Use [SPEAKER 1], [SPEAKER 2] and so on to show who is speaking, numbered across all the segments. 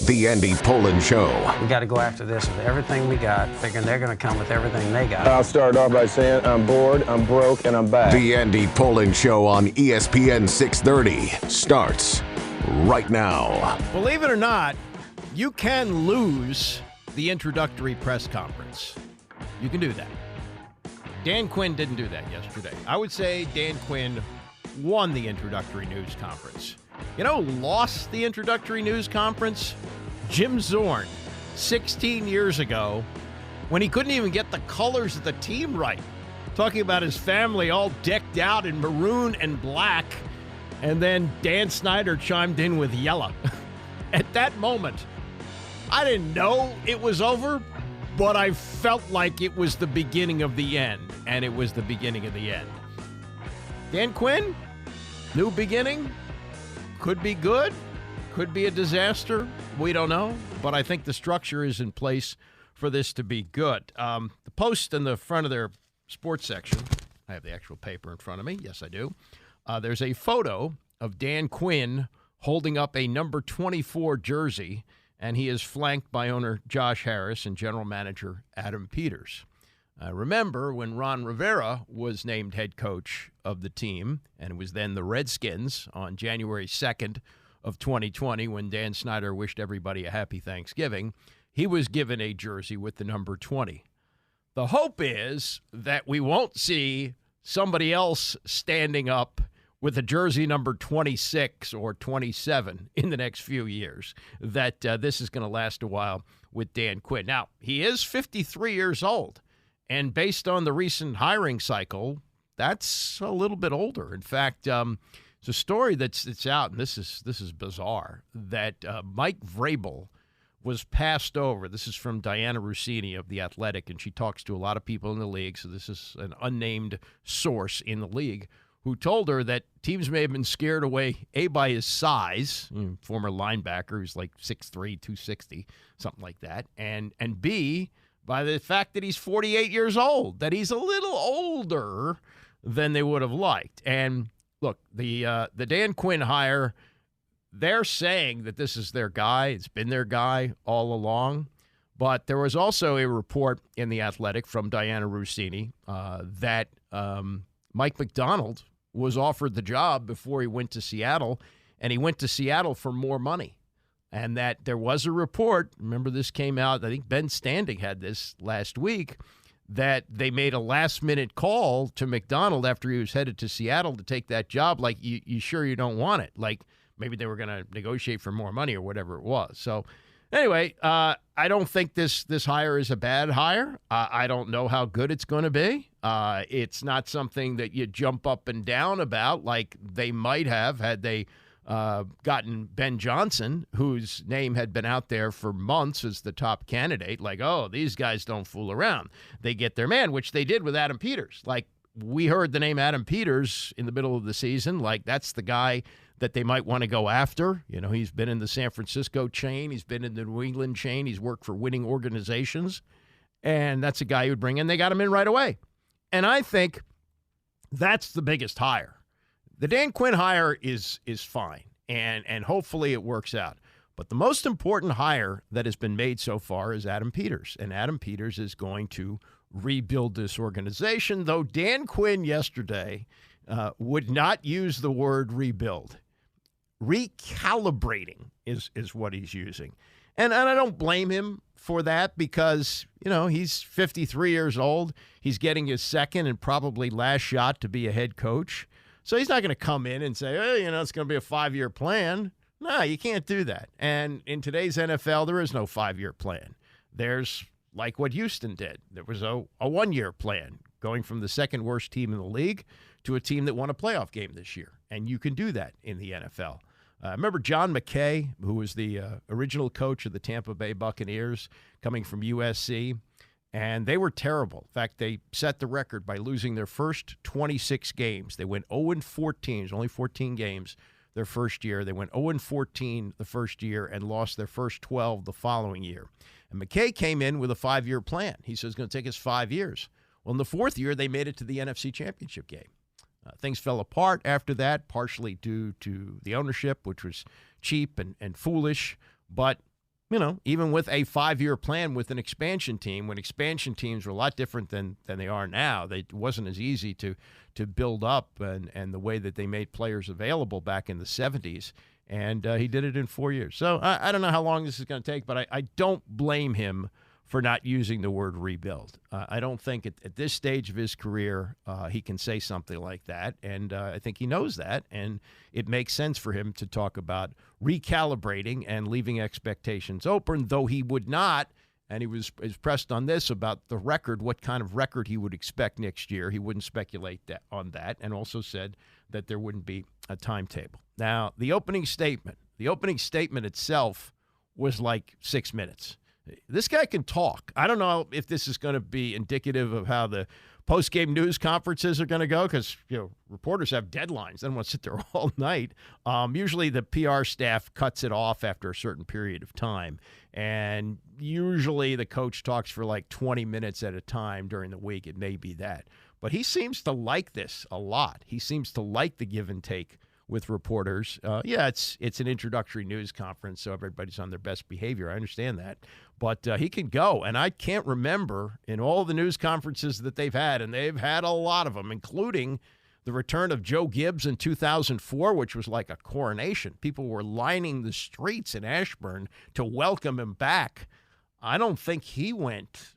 [SPEAKER 1] The Andy Pollin Show.
[SPEAKER 2] We got to go after this with everything we got, figuring they're going to come with everything they got.
[SPEAKER 3] I'll start off by saying I'm bored, I'm broke, and I'm back.
[SPEAKER 1] The Andy Pollin Show on ESPN 630 starts right now.
[SPEAKER 4] Believe it or not, you can lose the introductory press conference. You can do that. Dan Quinn didn't do that yesterday. I would say Dan Quinn won the introductory news conference. You know, lost the introductory news conference? Jim Zorn, 16 years ago, when he couldn't even get the colors of the team right. Talking about his family all decked out in maroon and black. And then Dan Snyder chimed in with yellow. At that moment, I didn't know it was over, but I felt like it was the beginning of the end. And it was the beginning of the end. Dan Quinn, new beginning. Could be good, could be a disaster. We don't know, but I think the structure is in place for this to be good. The Post in the front of their sports section, I have the actual paper in front of me. Yes, I do. There's a photo of Dan Quinn holding up a number 24 jersey, and he is flanked by owner Josh Harris and general manager Adam Peters. Remember when Ron Rivera was named head coach of the team, and it was then the Redskins on January 2nd of 2020 when Dan Snyder wished everybody a happy Thanksgiving, he was given a jersey with the number 20. The hope is that we won't see somebody else standing up with a jersey number 26 or 27 in the next few years, that this is going to last a while with Dan Quinn. Now, he is 53 years old. And based on the recent hiring cycle, that's a little bit older. In fact, it's a story that's out, and this is bizarre, that Mike Vrabel was passed over. This is from Diana Rossini of The Athletic, and she talks to a lot of people in the league, so this is an unnamed source in the league, who told her that teams may have been scared away, A, by his size, former linebacker who's like 6'3", 260, something like that, and B, by the fact that he's 48 years old, that he's a little older than they would have liked. And look, the Dan Quinn hire, they're saying that this is their guy. It's been their guy all along. But there was also a report in The Athletic from Diana Rossini that Mike McDonald was offered the job before he went to Seattle, and he went to Seattle for more money. And that there was a report, remember this came out, I think Ben Standing had this last week, that they made a last-minute call to McDonald after he was headed to Seattle to take that job, like, you sure you don't want it? Like, maybe they were going to negotiate for more money or whatever it was. So, anyway, I don't think this hire is a bad hire. I don't know how good it's going to be. It's not something that you jump up and down about like they might have had they gotten Ben Johnson, whose name had been out there for months as the top candidate. Like, oh, these guys don't fool around. They get their man, which they did with Adam Peters. Like, we heard the name Adam Peters in the middle of the season. Like, that's the guy that they might want to go after. You know, he's been in the San Francisco chain. He's been in the New England chain. He's worked for winning organizations. And that's a guy you would bring in. They got him in right away. And I think that's the biggest hire. The Dan Quinn hire is fine, and hopefully it works out. But the most important hire that has been made so far is Adam Peters, and Adam Peters is going to rebuild this organization, though Dan Quinn yesterday would not use the word rebuild. Recalibrating is what he's using. And I don't blame him for that because, you know, he's 53 years old. He's getting his second and probably last shot to be a head coach. So he's not going to come in and say, hey, you know, it's going to be a 5-year plan. No, you can't do that. And in today's NFL, there is no 5-year plan. There's like what Houston did. There was a 1-year plan going from the second worst team in the league to a team that won a playoff game this year. And you can do that in the NFL. Remember John McKay, who was the original coach of the Tampa Bay Buccaneers, coming from USC? And they were terrible. In fact, they set the record by losing their first 26 games. They went 0-14. It was only 14 games their first year. They went 0-14 the first year and lost their first 12 the following year. And McKay came in with a 5-year plan. He said it's going to take us 5 years. Well, in the fourth year, they made it to the NFC Championship game. Things fell apart after that, partially due to the ownership, which was cheap and foolish. But even with a 5-year plan with an expansion team, when expansion teams were a lot different than they are now, it wasn't as easy to build up and the way that they made players available back in the 70s. And he did it in 4 years. So I don't know how long this is going to take, but I don't blame him for not using the word rebuild. I don't think at this stage of his career he can say something like that, and I think he knows that, and it makes sense for him to talk about recalibrating and leaving expectations open, though he would not, and he was pressed on this about the record, what kind of record he would expect next year. He wouldn't speculate on that, and also said that there wouldn't be a timetable. Now, the opening statement itself was like 6 minutes. This guy can talk. I don't know if this is going to be indicative of how the post-game news conferences are going to go, because reporters have deadlines. They don't want to sit there all night. Usually the PR staff cuts it off after a certain period of time, and usually the coach talks for like 20 minutes at a time during the week. It may be that. But he seems to like this a lot. He seems to like the give and take with reporters. It's an introductory news conference, so everybody's on their best behavior. I understand that. But he can go, and I can't remember in all the news conferences that they've had, and they've had a lot of them, including the return of Joe Gibbs in 2004, which was like a coronation. People were lining the streets in Ashburn to welcome him back. I don't think he went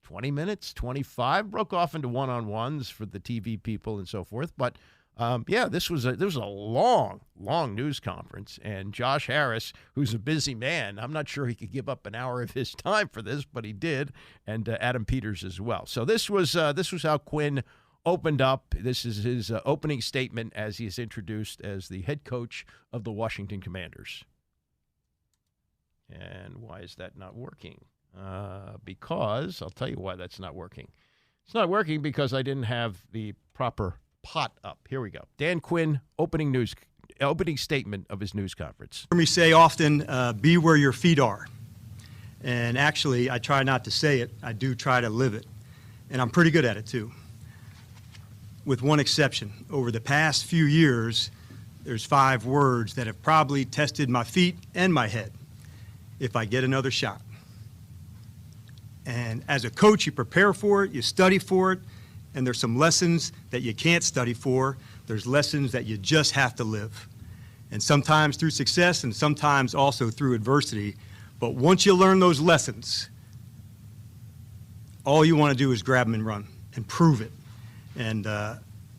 [SPEAKER 4] 20 minutes, 25, broke off into one-on-ones for the TV people and so forth. But this was a long news conference, and Josh Harris, who's a busy man, I'm not sure he could give up an hour of his time for this, but he did, and Adam Peters as well. So this was how Quinn opened up. This is his opening statement as he is introduced as the head coach of the Washington Commanders. And why is that not working? Because I'll tell you why that's not working. It's not working because I didn't have the proper pot up. Here we go. Dan Quinn, opening statement of his news conference.
[SPEAKER 5] You hear me say often, be where your feet are. And actually, I try not to say it. I do try to live it. And I'm pretty good at it, too. With one exception. Over the past few years, there's 5 words that have probably tested my feet and my head. If I get another shot. And as a coach, you prepare for it, you study for it, and there's some lessons that you can't study for. There's lessons that you just have to live. And sometimes through success and sometimes also through adversity. But once you learn those lessons, all you want to do is grab them and run and prove it. And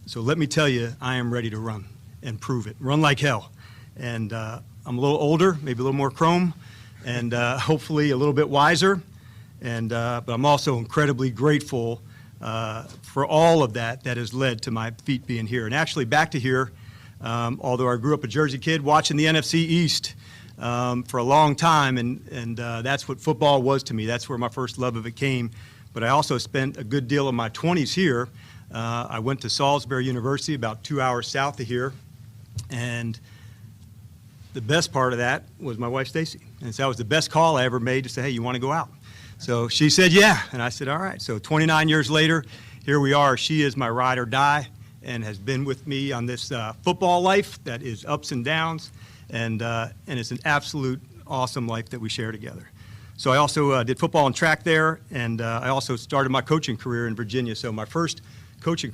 [SPEAKER 5] so let me tell you, I am ready to run and prove it. Run like hell. And I'm a little older, maybe a little more chrome, and hopefully a little bit wiser. And but I'm also incredibly grateful for all of that has led to my feet being here. And actually back to here, although I grew up a Jersey kid watching the NFC East for a long time, and that's what football was to me. That's where my first love of it came. But I also spent a good deal of my 20s here. I went to Salisbury University, about 2 hours south of here, and the best part of that was my wife, Stacy. And so that was the best call I ever made to say, hey, you want to go out? So she said, yeah, and I said, all right. So 29 years later, here we are. She is my ride or die and has been with me on this football life that is ups and downs, and it's an absolute awesome life that we share together. So I also did football and track there, and I also started my coaching career in Virginia. So my first coaching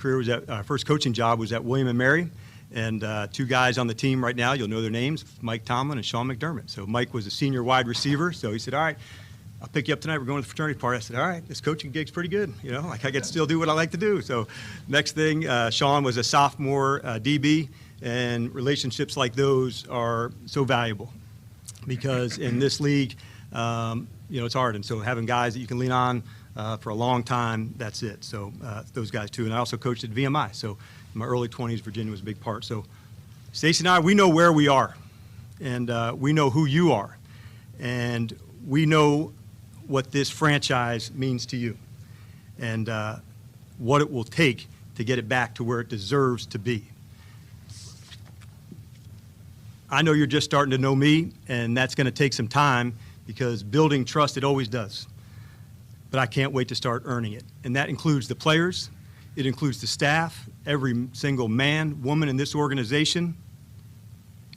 [SPEAKER 5] job was at William & Mary, and 2 guys on the team right now, you'll know their names, Mike Tomlin and Sean McDermott. So Mike was a senior wide receiver, so he said, all right, I'll pick you up tonight. We're going to the fraternity party. I said, all right, this coaching gig's pretty good. Like I get to still do what I like to do. So next thing, Sean was a sophomore DB, and relationships like those are so valuable because in this league, it's hard. And so having guys that you can lean on for a long time, that's it. So those guys too. And I also coached at VMI. So in my early 20s, Virginia was a big part. So Stacey and I, we know where we are, and we know who you are, and we know what this franchise means to you and what it will take to get it back to where it deserves to be. I know you're just starting to know me, and that's going to take some time because building trust, it always does. But I can't wait to start earning it. And that includes the players, it includes the staff, every single man, woman in this organization,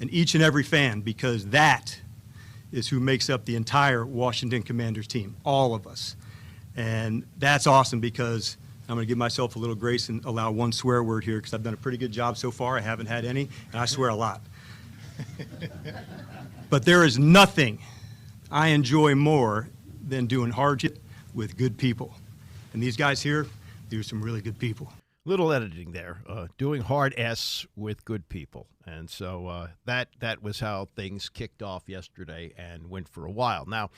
[SPEAKER 5] and each and every fan, because that is who makes up the entire Washington Commanders team, all of us. And that's awesome because I'm going to give myself a little grace and allow one swear word here because I've done a pretty good job so far. I haven't had any, and I swear a lot. But there is nothing I enjoy more than doing hardship with good people. And these guys here, these are some really good people.
[SPEAKER 4] Little editing there, doing hard S with good people. And so that was how things kicked off yesterday and went for a while. Now,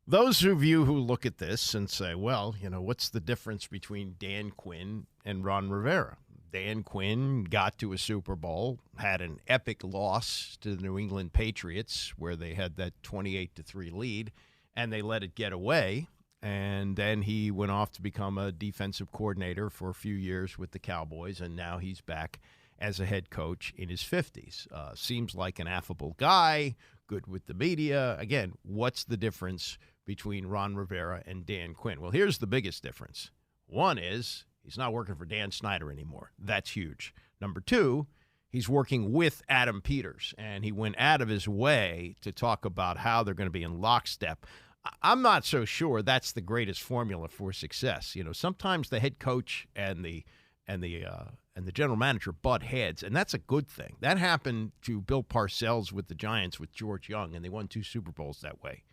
[SPEAKER 4] those of you who look at this and say, well, what's the difference between Dan Quinn and Ron Rivera? Dan Quinn got to a Super Bowl, had an epic loss to the New England Patriots where they had that 28-3 lead, and they let it get away. And then he went off to become a defensive coordinator for a few years with the Cowboys, and now he's back as a head coach in his 50s. Seems like an affable guy, good with the media. Again, what's the difference between Ron Rivera and Dan Quinn? Well, here's the biggest difference. One is he's not working for Dan Snyder anymore. That's huge. Number two, he's working with Adam Peters, and he went out of his way to talk about how they're going to be in lockstep. I'm not so sure that's the greatest formula for success. Sometimes the head coach and the general manager butt heads, and that's a good thing. That happened to Bill Parcells with the Giants with George Young, and they won 2 Super Bowls that way.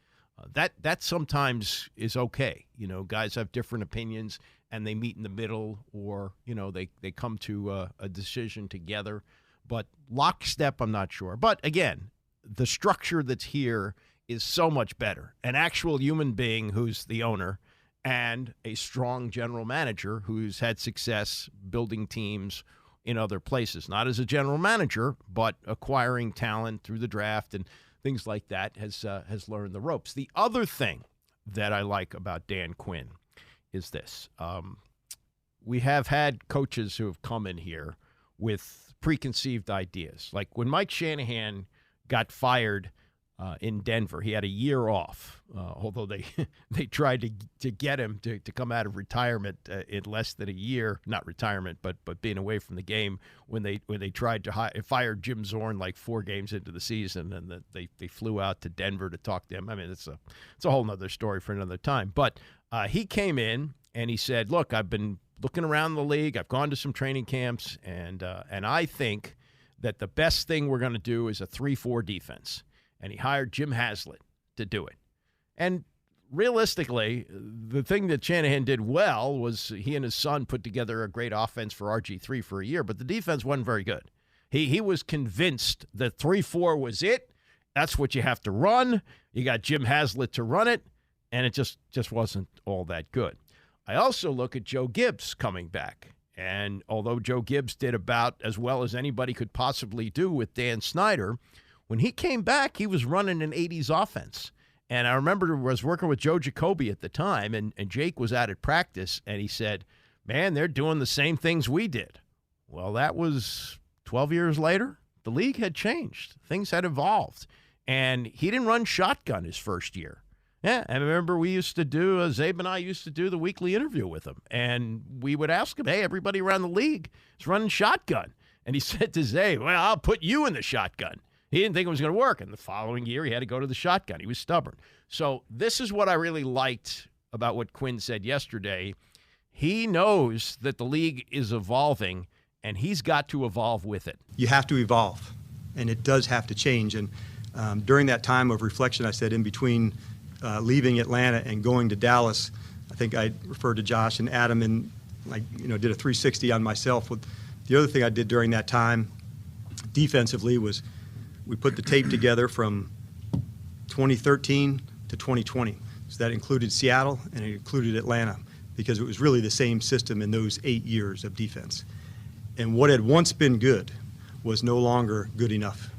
[SPEAKER 4] That sometimes is okay. Guys have different opinions, and they meet in the middle, or they come to a decision together. But lockstep, I'm not sure. But again, the structure that's here is so much better. An actual human being who's the owner and a strong general manager who's had success building teams in other places. Not as a general manager, but acquiring talent through the draft and things like that, has learned the ropes. The other thing that I like about Dan Quinn is this. We have had coaches who have come in here with preconceived ideas. Like when Mike Shanahan got fired in Denver, he had a year off, although they tried to get him to come out of retirement in less than a year. Not retirement, but being away from the game when they tried to fire Jim Zorn like 4 games into the season, and they flew out to Denver to talk to him. I mean, it's a whole nother story for another time. But he came in and he said, look, I've been looking around the league. I've gone to some training camps, and I think that the best thing we're going to do is a 3-4 defense. And he hired Jim Haslett to do it. And realistically, the thing that Shanahan did well was he and his son put together a great offense for RG3 for a year, but the defense wasn't very good. He was convinced that 3-4 was it. That's what you have to run. You got Jim Haslett to run it, and it just wasn't all that good. I also look at Joe Gibbs coming back. And although Joe Gibbs did about as well as anybody could possibly do with Dan Snyder, when he came back, he was running an 80s offense. And I remember I was working with Joe Jacoby at the time, and Jake was out at practice, and he said, man, they're doing the same things we did. Well, that was 12 years later. The league had changed. Things had evolved. And he didn't run shotgun his first year. Yeah, I remember we used to do, Zabe and I used to do the weekly interview with him. And we would ask him, hey, everybody around the league is running shotgun. And he said to Zabe, well, I'll put you in the shotgun. He didn't think it was going to work. And the following year, he had to go to the shotgun. He was stubborn. So this is what I really liked about what Quinn said yesterday. He knows that the league is evolving, and he's got to evolve with it.
[SPEAKER 5] You have to evolve, and it does have to change. And during that time of reflection, I said in between leaving Atlanta and going to Dallas, I think I referred to Josh and Adam and did a 360 on myself. The other thing I did during that time defensively was we put the tape together from 2013 to 2020. So that included Seattle and it included Atlanta because it was really the same system in those 8 years of defense. And what had once been good was no longer good enough.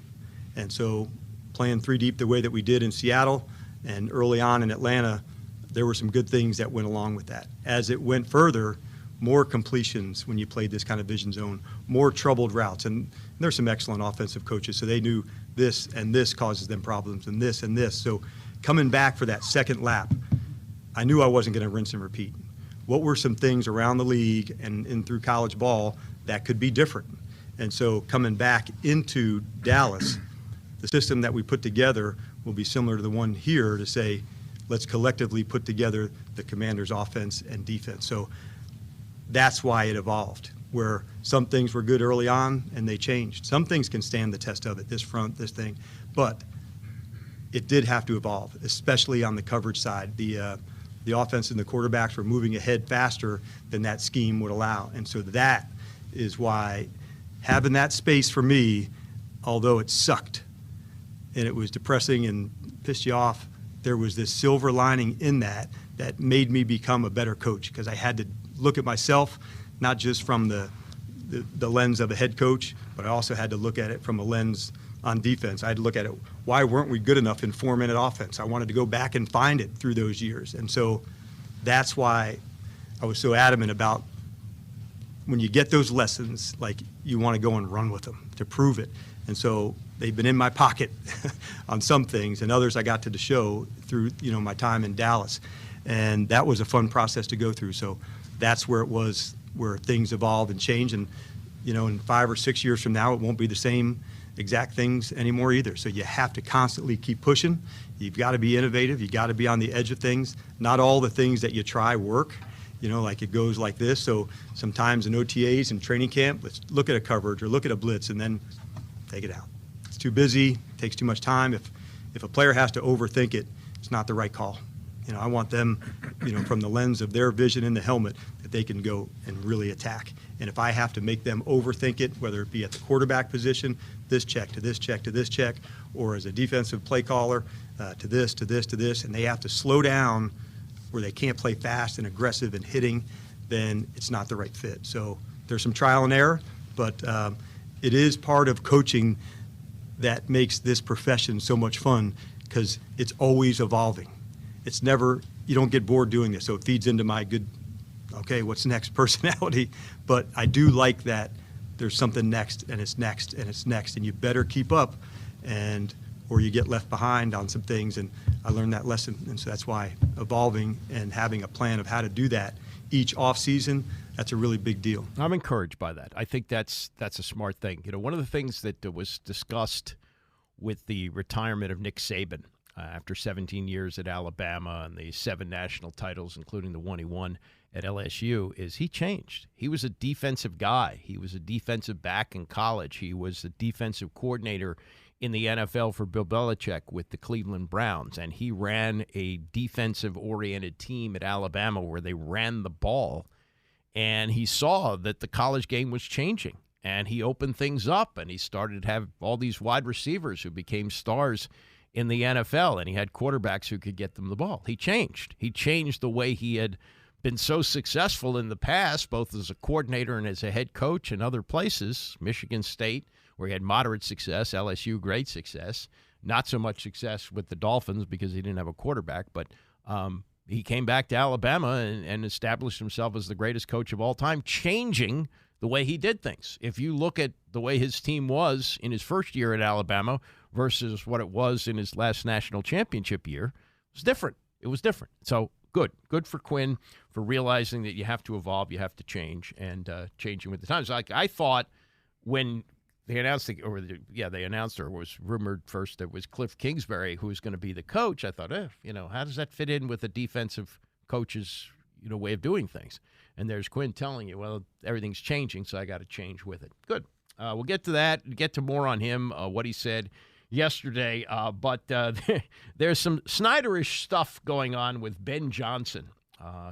[SPEAKER 5] And so playing 3 deep the way that we did in Seattle and early on in Atlanta, there were some good things that went along with that. As it went further, more completions when you played this kind of vision zone, more troubled routes. And there's some excellent offensive coaches, so they knew this and this causes them problems and this and this. So coming back for that second lap, I knew I wasn't going to rinse and repeat. What were some things around the league and through college ball that could be different? And so coming back into Dallas, the system that we put together will be similar to the one here to say, let's collectively put together the Commanders' offense and defense. So that's why it evolved, where some things were good early on and they changed. Some things can stand the test of it, this front, this thing, but it did have to evolve, especially on the coverage side. The offense and the quarterbacks were moving ahead faster than that scheme would allow. And so that is why having that space for me, although it sucked and it was depressing and pissed you off, there was this silver lining in that made me become a better coach, because I had to look at myself, not just from the lens of a head coach, but I also had to look at it from a lens on defense. I had to look at it, why weren't we good enough in 4-minute offense? I wanted to go back and find it through those years. And so that's why I was so adamant about when you get those lessons, like, you want to go and run with them to prove it. And so they've been in my pocket on some things, and others I got to show through, my time in Dallas. And that was a fun process to go through. So that's where it was, where things evolve and change. And, in 5 or 6 years from now, it won't be the same exact things anymore either. So you have to constantly keep pushing. You've got to be innovative. You got to be on the edge of things. Not all the things that you try work. Like it goes like this. So sometimes in OTAs and training camp, let's look at a coverage or look at a blitz and then take it out. It's too busy, takes too much time. If a player has to overthink it, it's not the right call. I want them, from the lens of their vision in the helmet, that they can go and really attack. And if I have to make them overthink it, whether it be at the quarterback position, this check to this check to this check, or as a defensive play caller, to this, to this, to this, and they have to slow down where they can't play fast and aggressive and hitting, then it's not the right fit. So there's some trial and error, but it is part of coaching that makes this profession so much fun, because it's always evolving. It's never, you don't get bored doing this, so it feeds into my good, okay, what's next personality. But I do like that there's something next, and it's next, and it's next, and you better keep up, or you get left behind on some things. And I learned that lesson, and so that's why evolving and having a plan of how to do that each off season, that's a really big deal.
[SPEAKER 4] I'm encouraged by that. I think that's a smart thing. One of the things that was discussed with the retirement of Nick Saban after 17 years at Alabama and the 7 national titles, including the one he won at LSU, is he changed. He was a defensive guy. He was a defensive back in college. He was a defensive coordinator in the NFL for Bill Belichick with the Cleveland Browns, and he ran a defensive-oriented team at Alabama where they ran the ball, and he saw that the college game was changing, and he opened things up, and he started to have all these wide receivers who became stars in the NFL, and he had quarterbacks who could get them the ball. He changed. He changed the way he had been so successful in the past, both as a coordinator and as a head coach in other places, Michigan State, where he had moderate success, LSU, great success, not so much success with the Dolphins because he didn't have a quarterback, but he came back to Alabama and established himself as the greatest coach of all time, changing the way he did things. If you look at the way his team was in his first year at Alabama versus what it was in his last national championship year, it was different. It was different. So good for Quinn for realizing that you have to evolve, you have to change, and changing with the times. Like I thought when they announced, they announced, or it was rumored first that it was Cliff Kingsbury who was going to be the coach. I thought, how does that fit in with the defensive coach's, way of doing things? And there's Quinn telling you, well, everything's changing, so I got to change with it. Good. We'll get to that, get to more on him, what he said yesterday. But there's some Snyderish stuff going on with Ben Johnson,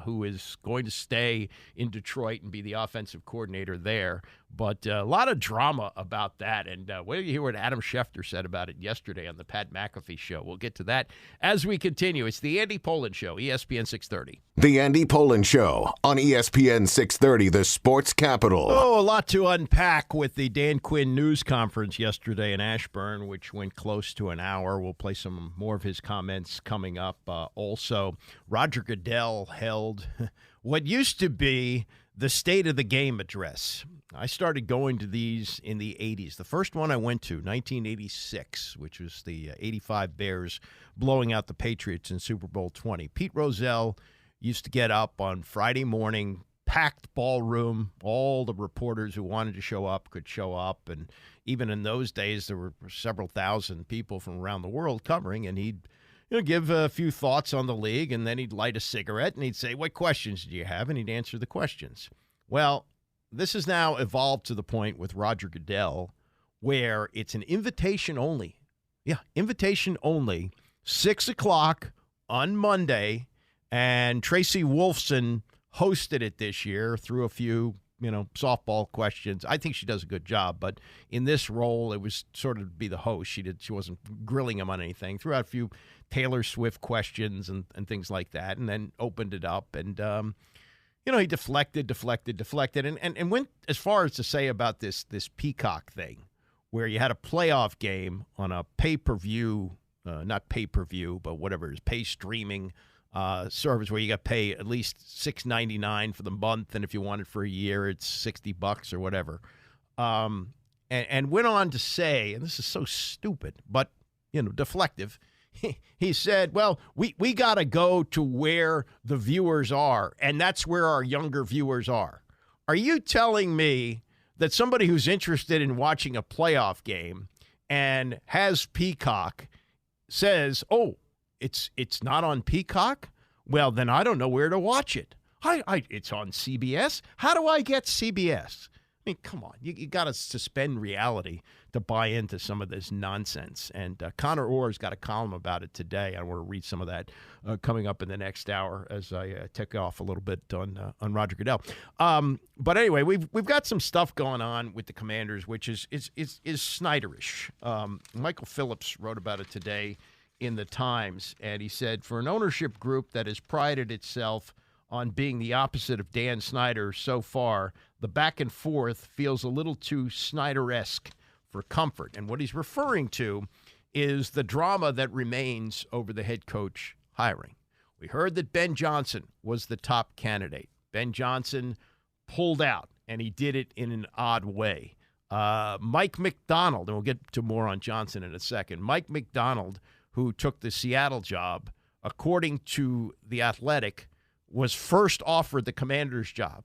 [SPEAKER 4] who is going to stay in Detroit and be the offensive coordinator there. But a lot of drama about that. And wait till you hear what Adam Schefter said about it yesterday on the Pat McAfee Show. We'll get to that as we continue. It's the Andy Pollin Show, ESPN 630.
[SPEAKER 1] The Andy Pollin Show on ESPN 630, the sports capital.
[SPEAKER 4] Oh, a lot to unpack with the Dan Quinn news conference yesterday in Ashburn, which went close to an hour. We'll play some more of his comments coming up. Also, Roger Goodell held what used to be the State of the Game address. I started going to these in the 80s. The first one I went to, 1986, which was the 85 Bears blowing out the Patriots in Super Bowl 20. Pete Rozelle used to get up on Friday morning, packed ballroom. All the reporters who wanted to show up could show up. And even in those days, there were several thousand people from around the world covering, and he'd give a few thoughts on the league, and then he'd light a cigarette, and he'd say, what questions do you have? And he'd answer the questions. Well, this has now evolved to the point with Roger Goodell where it's an invitation only. Yeah, invitation only, 6 o'clock on Monday, and Tracy Wolfson hosted it this year, threw a few softball questions. I think she does a good job, but in this role, it was sort of to be the host. She wasn't grilling him on anything. Threw out a few Taylor Swift questions and things like that, and then opened it up. And, he deflected, and went as far as to say about this Peacock thing, where you had a playoff game on a pay-per-view, not pay-per-view, but whatever it is, pay streaming service where you got to pay at least $6.99 for the month, and if you want it for a year, it's $60 or whatever. And went on to say, and this is so stupid, but deflective. He said, "Well, we got to go to where the viewers are, and that's where our younger viewers are." Are you telling me that somebody who's interested in watching a playoff game and has Peacock says, "Oh, it's not on Peacock"? Well, then I don't know where to watch it. It's on CBS. How do I get CBS? I mean, come on. You got to suspend reality to buy into some of this nonsense. And Connor Orr's got a column about it today. I want to read some of that coming up in the next hour as I take off a little bit on Roger Goodell. But anyway, we've got some stuff going on with the Commanders, which is Snyderish. Michael Phillips wrote about it today in the Times, and he said, for an ownership group that has prided itself on being the opposite of Dan Snyder so far, the back and forth feels a little too Snyder-esque for comfort. And what he's referring to is the drama that remains over the head coach hiring. We heard that Ben Johnson was the top candidate. Ben Johnson pulled out, and he did it in an odd way. Mike McDonald, and we'll get to more on Johnson in a second, Mike McDonald, who took the Seattle job, according to The Athletic, was first offered the Commander's job.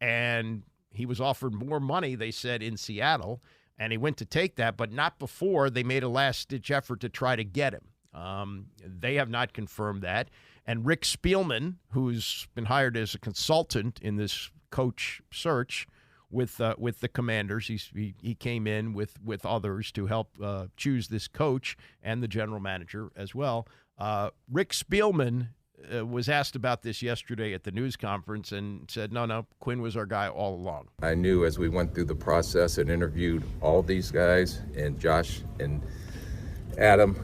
[SPEAKER 4] And he was offered more money, they said, in Seattle, and he went to take that, but not before they made a last-ditch effort to try to get him. They have not confirmed that. And Rick Spielman, who's been hired as a consultant in this coach search with the Commanders, he came in with others to help choose this coach and the general manager as well. Rick Spielman was asked about this yesterday at the news conference and said, no, Quinn was our guy all along.
[SPEAKER 6] I knew as we went through the process and interviewed all these guys, and Josh and Adam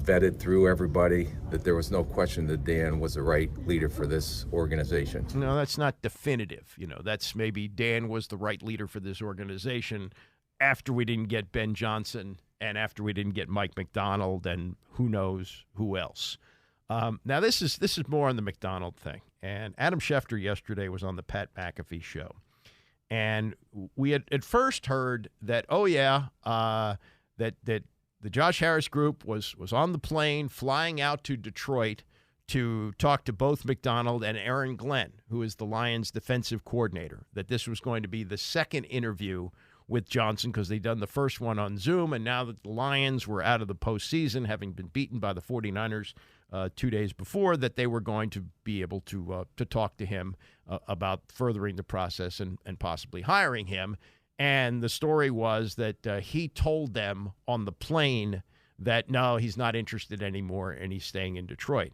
[SPEAKER 6] vetted through everybody, that there was no question that Dan was the right leader for this organization.
[SPEAKER 4] No, that's not definitive. That's maybe Dan was the right leader for this organization after we didn't get Ben Johnson and after we didn't get Mike McDonald and who knows who else. Now, this is more on the McDonald thing. And Adam Schefter yesterday was on the Pat McAfee show. And we had at first heard that, that the Josh Harris group was on the plane flying out to Detroit to talk to both McDonald and Aaron Glenn, who is the Lions defensive coordinator, that this was going to be the second interview with Johnson because they'd done the first one on Zoom, and now that the Lions were out of the postseason, having been beaten by the 49ers 2 days before, that they were going to be able to talk to him about furthering the process and possibly hiring him. And the story was that he told them on the plane that, no, he's not interested anymore and he's staying in Detroit.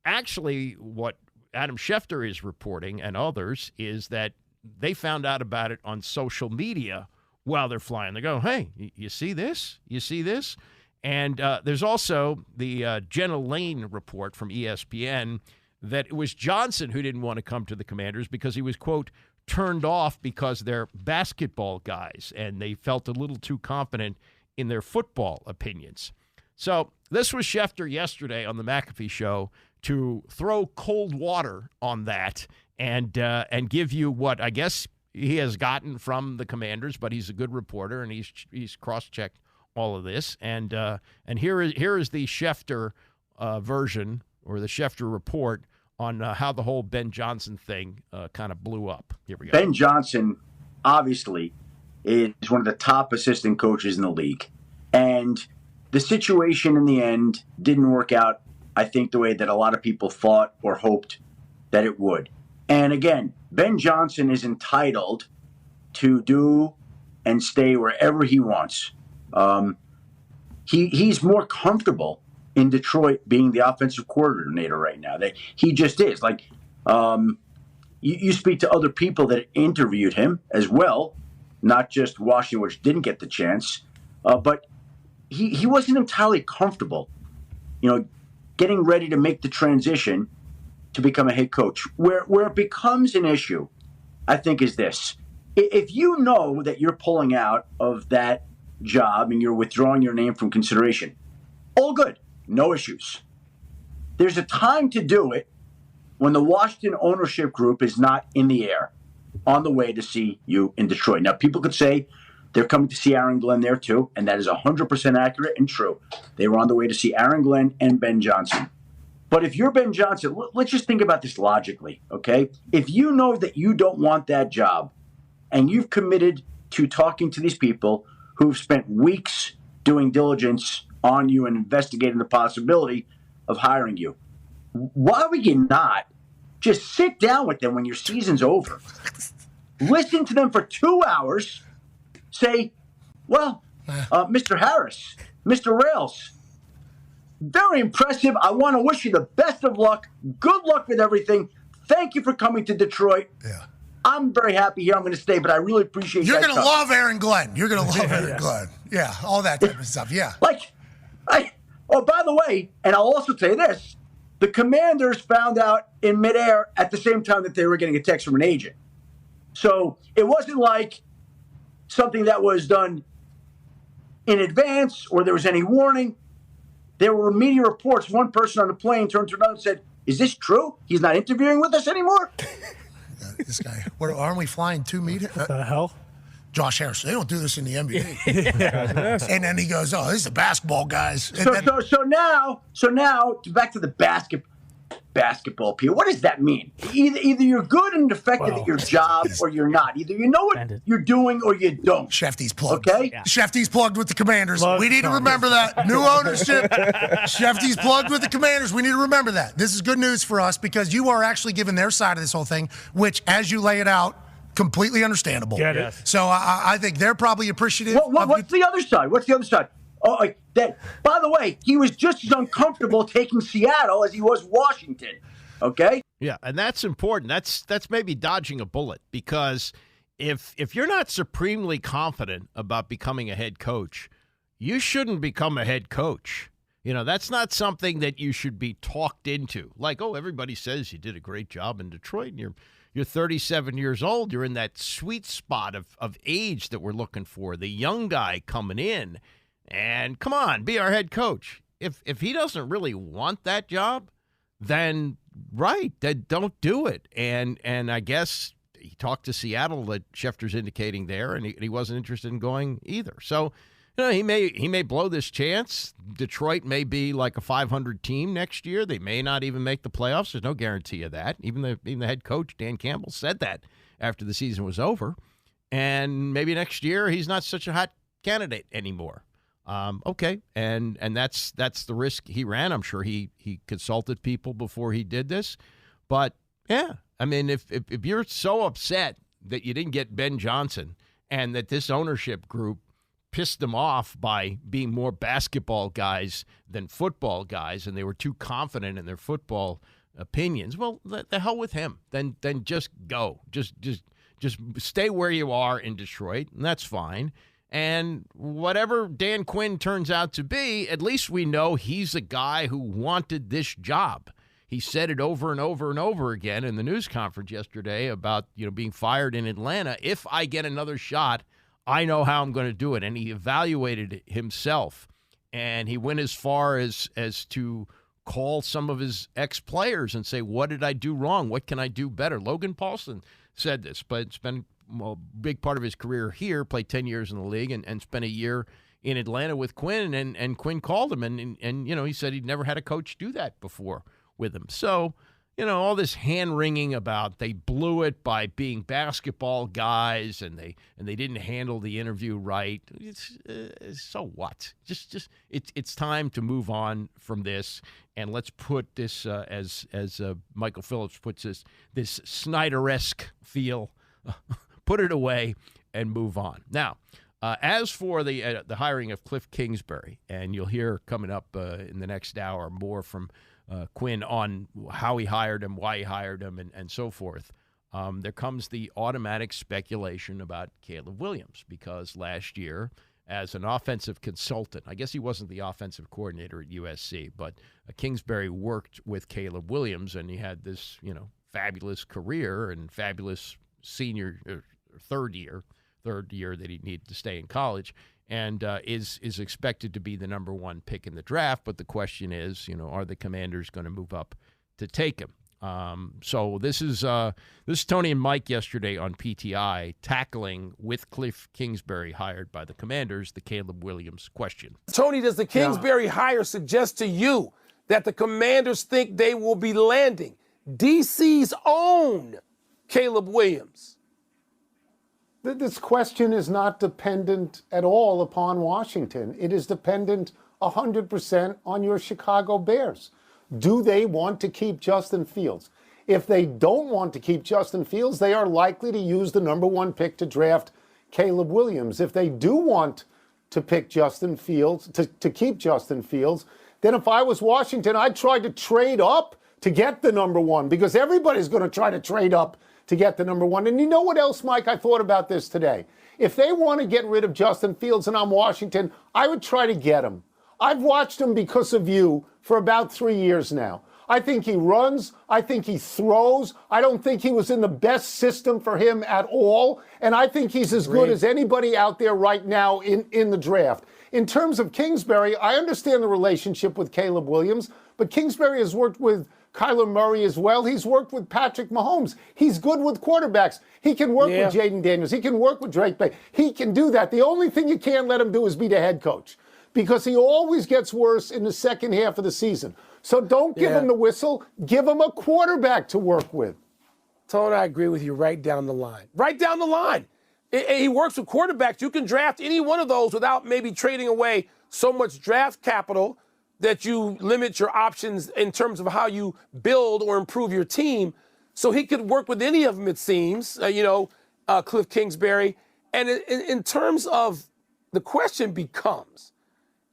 [SPEAKER 4] Actually, what Adam Schefter is reporting and others is that they found out about it on social media while they're flying. They go, hey, you see this? You see this? And there's also the Jenna Lane report from ESPN that it was Johnson who didn't want to come to the Commanders because he was, quote, turned off because they're basketball guys and they felt a little too confident in their football opinions. So this was Schefter yesterday on the McAfee show to throw cold water on that and give you what I guess he has gotten from the Commanders, but he's a good reporter and he's cross-checked all of this. And here is the Schefter version or the Schefter report on how the whole Ben Johnson thing kind of blew up. Here we go.
[SPEAKER 7] Ben Johnson, obviously, is one of the top assistant coaches in the league. And the situation in the end didn't work out, I think, the way that a lot of people thought or hoped that it would. And again, Ben Johnson is entitled to do and stay wherever he wants. He's more comfortable in Detroit being the offensive coordinator right now. He just is. Like, you speak to other people that interviewed him as well, not just Washington, which didn't get the chance, but he wasn't entirely comfortable, getting ready to make the transition to become a head coach. Where it becomes an issue, I think, is this. If you know that you're pulling out of that job and you're withdrawing your name from consideration, all good, no issues. There's a time to do it when the Washington ownership group is not in the air on the way to see you in Detroit. Now, people could say they're coming to see Aaron Glenn there too, and that is 100% accurate and true. They were on the way to see Aaron Glenn and Ben Johnson. But if you're Ben Johnson, let's just think about this logically, okay? If you know that you don't want that job and you've committed to talking to these people who've spent weeks doing diligence on you and investigating the possibility of hiring you, why would you not just sit down with them when your season's over? Listen to them for 2 hours. Say, well, Mr. Harris, Mr. Rails, very impressive. I want to wish you the best of luck. Good luck with everything. Thank you for coming to Detroit. Yeah. I'm very happy here. I'm going to stay, but I really appreciate
[SPEAKER 8] You're going to love Aaron Glenn. You're going to love Aaron Glenn. Yeah, all that type of stuff. Yeah.
[SPEAKER 7] By the way, and I'll also tell you this, the Commanders found out in midair at the same time that they were getting a text from an agent. So it wasn't like something that was done in advance or there was any warning. There were media reports. One person on the plane turned to another and said, "Is this true? He's not interviewing with us anymore?"
[SPEAKER 8] This guy. Aren't we flying 2 meetings?
[SPEAKER 9] What the hell?
[SPEAKER 8] Josh Harris. They don't do this in the NBA. And then he goes, "Oh, this is the basketball guys." And
[SPEAKER 7] so now back to the basketball people. What does that mean? Either you're good and effective at your job or you're not. Either you know what you're doing or you don't.
[SPEAKER 8] Shefty's plugged.
[SPEAKER 7] Okay?
[SPEAKER 8] Yeah. Shefty's plugged with the Commanders. We need to remember that. New ownership. Shefty's plugged with the Commanders. We need to remember that. This is good news for us because you are actually giving their side of this whole thing, which, as you lay it out, completely understandable.
[SPEAKER 9] Get it.
[SPEAKER 8] So I think they're probably appreciative.
[SPEAKER 7] What's the other side? What's the other side? By the way, he was just as uncomfortable taking Seattle as he was Washington. Okay?
[SPEAKER 4] Yeah, and that's important. That's maybe dodging a bullet because if you're not supremely confident about becoming a head coach, you shouldn't become a head coach. That's not something that you should be talked into. Like, oh, everybody says you did a great job in Detroit and you're 37 years old. You're in that sweet spot of age that we're looking for, the young guy coming in. And come on, be our head coach. If he doesn't really want that job, then don't do it. And I guess he talked to Seattle that Schefter's indicating there, and he wasn't interested in going either. So he may blow this chance. Detroit may be like a 500 team next year. They may not even make the playoffs. There's no guarantee of that. Even the head coach Dan Campbell said that after the season was over. And maybe next year he's not such a hot candidate anymore. Okay, and that's the risk he ran. I'm sure he consulted people before he did this, but yeah, I mean, if you're so upset that you didn't get Ben Johnson and that this ownership group pissed them off by being more basketball guys than football guys, and they were too confident in their football opinions, well, the hell with him. Then just go, just stay where you are in Detroit, and that's fine. And whatever Dan Quinn turns out to be, at least we know he's a guy who wanted this job. He said it over and over and over again in the news conference yesterday about, being fired in Atlanta. If I get another shot, I know how I'm going to do it. And he evaluated himself. And he went as far as to call some of his ex-players and say, what did I do wrong? What can I do better? Logan Paulson said this, but it's been a big part of his career here, played 10 years in the league and spent a year in Atlanta with Quinn, and Quinn called him, and he said he'd never had a coach do that before with him. So, all this hand-wringing about they blew it by being basketball guys and they didn't handle the interview right. So what? It's time to move on from this, and let's put this as Michael Phillips puts this Snyderish feel, put it away and move on. Now, as for the hiring of Cliff Kingsbury, and you'll hear coming up in the next hour more from Quinn on how he hired him, why he hired him, and so forth. There comes the automatic speculation about Caleb Williams, because last year, as an offensive consultant, I guess he wasn't the offensive coordinator at USC, but Kingsbury worked with Caleb Williams, and he had this, fabulous career and fabulous senior third year that he needed to stay in college, and is expected to be the number one pick in the draft. But the question is, are the Commanders going to move up to take him? So this is Tony and Mike yesterday on PTI tackling with Cliff Kingsbury hired by the Commanders the Caleb Williams question.
[SPEAKER 9] Tony, does the Kingsbury hire suggest to you that the Commanders think they will be landing DC's own Caleb Williams?
[SPEAKER 10] This question is not dependent at all upon Washington. It is dependent 100% on your Chicago Bears. Do they want to keep Justin Fields? If they don't want to keep Justin Fields, they are likely to use the number one pick to draft Caleb Williams. If they do want to pick Justin Fields, to keep Justin Fields, then if I was Washington, I'd try to trade up to get the number one, because everybody's going to try to trade up to get the number one. And you know what else, Mike? I thought about this today. If they want to get rid of Justin Fields and I'm Washington, I would try to get him. I've watched him because of you for about 3 years now. I think he runs. I think he throws. I don't think he was in the best system for him at all. And I think he's as good as anybody out there right now in the draft. In terms of Kingsbury, I understand the relationship with Caleb Williams, but Kingsbury has worked with Kyler Murray as well. He's worked with Patrick Mahomes. He's good with quarterbacks. He can work with Jaden Daniels. He can work with Drake Bay. He can do that. The only thing you can't let him do is be the head coach, because he always gets worse in the second half of the season. So don't give him the whistle. Give him a quarterback to work with.
[SPEAKER 9] Tony, I agree with you right down the line. Right down the line. He works with quarterbacks. You can draft any one of those without maybe trading away so much draft capital that you limit your options in terms of how you build or improve your team. So he could work with any of them, it seems, Cliff Kingsbury. And in terms of the question becomes,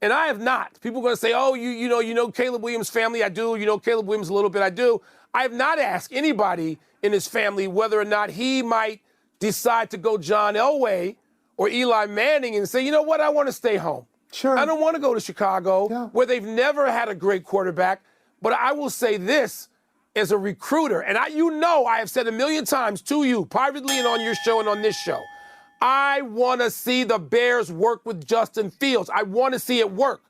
[SPEAKER 9] and I have not, people are going to say, oh, you know Caleb Williams' family, I do. You know Caleb Williams a little bit, I do. I have not asked anybody in his family whether or not he might decide to go John Elway or Eli Manning and say, you know what, I want to stay home.
[SPEAKER 10] Sure.
[SPEAKER 9] I don't want to go to Chicago, where they've never had a great quarterback. But I will say this as a recruiter, and I have said a million times to you, privately and on your show and on this show, I want to see the Bears work with Justin Fields. I want to see it work.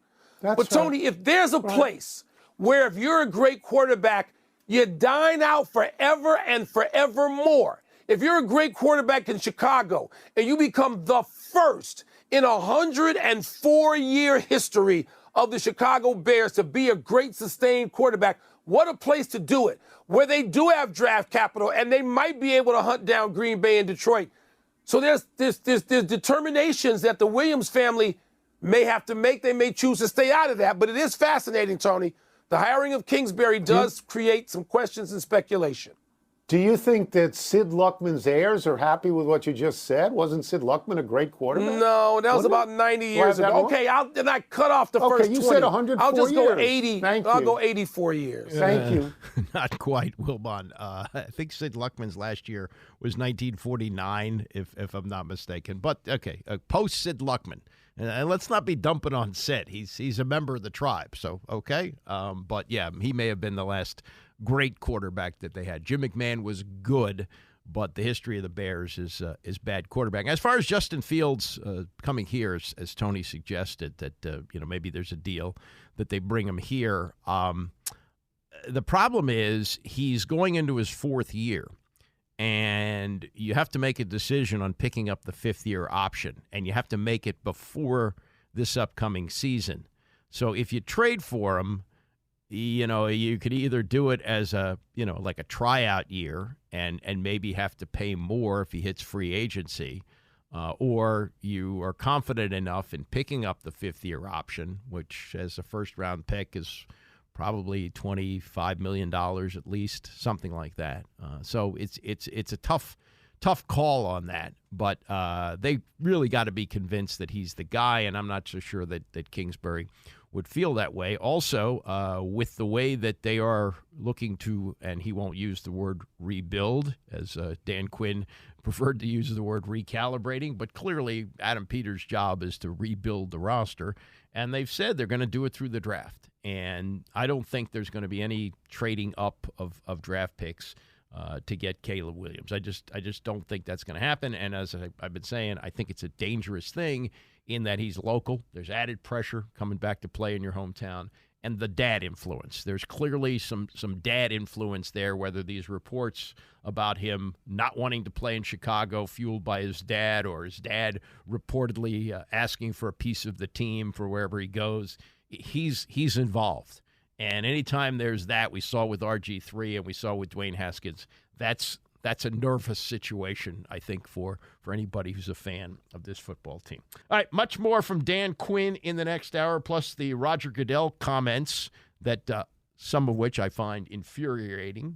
[SPEAKER 9] But Tony, if there's a place where if you're a great quarterback, you dine out forever and forevermore. If you're a great quarterback in Chicago and you become the first in 104-year history of the Chicago Bears to be a great sustained quarterback, what a place to do it, where they do have draft capital and they might be able to hunt down Green Bay and Detroit. So there's determinations that the Williams family may have to make. They may choose to stay out of that, but it is fascinating, Tony. The hiring of Kingsbury does create some questions and speculation.
[SPEAKER 10] Do you think that Sid Luckman's heirs are happy with what you just said? Wasn't Sid Luckman a great quarterback?
[SPEAKER 9] No, that was about 90 years ago. Okay, then I cut off the first 20.
[SPEAKER 10] You said 104
[SPEAKER 9] I'll just
[SPEAKER 10] years.
[SPEAKER 9] Go 80.
[SPEAKER 10] Thank you.
[SPEAKER 9] I'll go 84 years.
[SPEAKER 10] Thank you.
[SPEAKER 4] Not quite, Wilbon. I think Sid Luckman's last year was 1949, if I'm not mistaken. But, okay, post-Sid Luckman. And let's not be dumping on Sid. He's a member of the tribe, so okay. But, yeah, he may have been the last great quarterback that they had. Jim McMahon was good, but the history of the Bears is bad quarterback. As far as Justin Fields coming here, as Tony suggested, that maybe there's a deal that they bring him here. The problem is he's going into his fourth year, and you have to make a decision on picking up the fifth-year option, and you have to make it before this upcoming season. So if you trade for him, you could either do it as like a tryout year and maybe have to pay more if he hits free agency, or you are confident enough in picking up the fifth-year option, which as a first-round pick is probably $25 million at least, something like that. So it's a tough call on that, but they really got to be convinced that he's the guy, and I'm not so sure that Kingsbury would feel that way. Also, with the way that they are looking to, and he won't use the word rebuild, as Dan Quinn preferred to use the word recalibrating, but clearly Adam Peters' job is to rebuild the roster, and they've said they're going to do it through the draft. And I don't think there's going to be any trading up of draft picks to get Caleb Williams. I just don't think that's going to happen. And as I've been saying, I think it's a dangerous thing in that he's local. There's added pressure coming back to play in your hometown, and the dad influence. There's clearly some dad influence there, whether these reports about him not wanting to play in Chicago fueled by his dad, or his dad reportedly asking for a piece of the team for wherever he goes. He's involved. And anytime there's that, we saw with RG3 and we saw with Dwayne Haskins, that's a nervous situation, I think, for anybody who's a fan of this football team. All right, much more from Dan Quinn in the next hour, plus the Roger Goodell comments that some of which I find infuriating,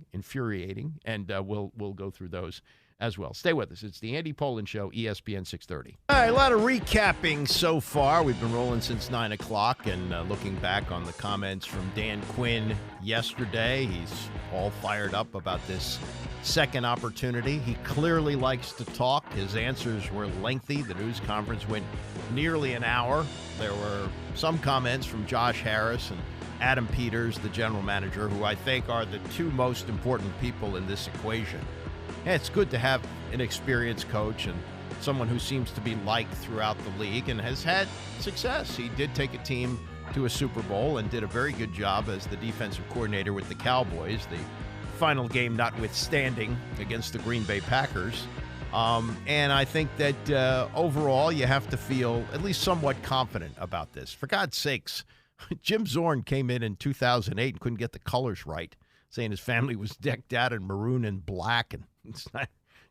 [SPEAKER 4] and we'll go through those as well. Stay with us. It's the Andy Pollin Show, ESPN 630. All right, a lot of recapping so far. We've been rolling since 9 o'clock and looking back on the comments from Dan Quinn yesterday. He's all fired up about this second opportunity. He clearly likes to talk. His answers were lengthy. The news conference went nearly an hour. There were some comments from Josh Harris and Adam Peters, the general manager, who I think are the two most important people in this equation. Yeah, it's good to have an experienced coach and someone who seems to be liked throughout the league and has had success. He did take a team to a Super Bowl and did a very good job as the defensive coordinator with the Cowboys, the final game notwithstanding against the Green Bay Packers. And I think that overall you have to feel at least somewhat confident about this. For God's sakes, Jim Zorn came in 2008 and couldn't get the colors right, saying his family was decked out in maroon and black, and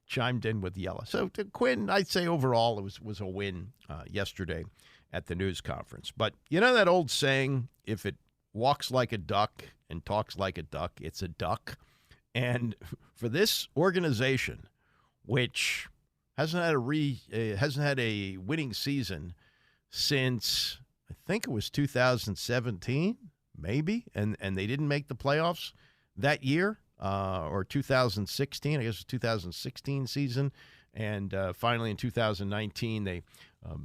[SPEAKER 4] chimed in with yellow. So to Quinn, I'd say overall it was a win yesterday at the news conference. But you know that old saying, if it walks like a duck and talks like a duck, it's a duck. And for this organization, which hasn't had a winning season since I think it was 2017, maybe, and they didn't make the playoffs that year, or 2016, I guess it was 2016 season, and finally in 2019 they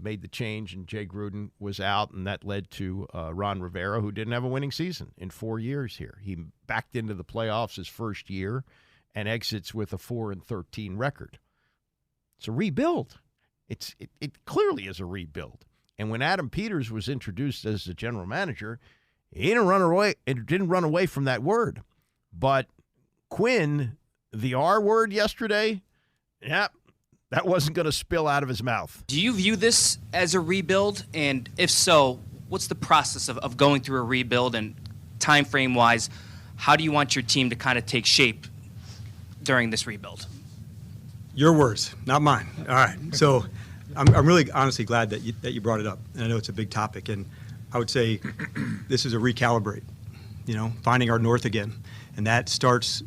[SPEAKER 4] made the change and Jay Gruden was out, and that led to Ron Rivera, who didn't have a winning season in 4 years here. He backed into the playoffs his first year and exits with a 4-13 record. It's a rebuild. It clearly is a rebuild. And when Adam Peters was introduced as the general manager, he didn't run away from that word. But Quinn, the R word yesterday, that wasn't going to spill out of his mouth.
[SPEAKER 11] Do you view this as a rebuild? And if so, what's the process of going through a rebuild, and time frame wise, how do you want your team to kind of take shape during this rebuild?
[SPEAKER 5] Your words, not mine. All right. So I'm really honestly glad that you brought it up. And I know it's a big topic. And I would say this is a recalibrate, finding our north again. And that starts,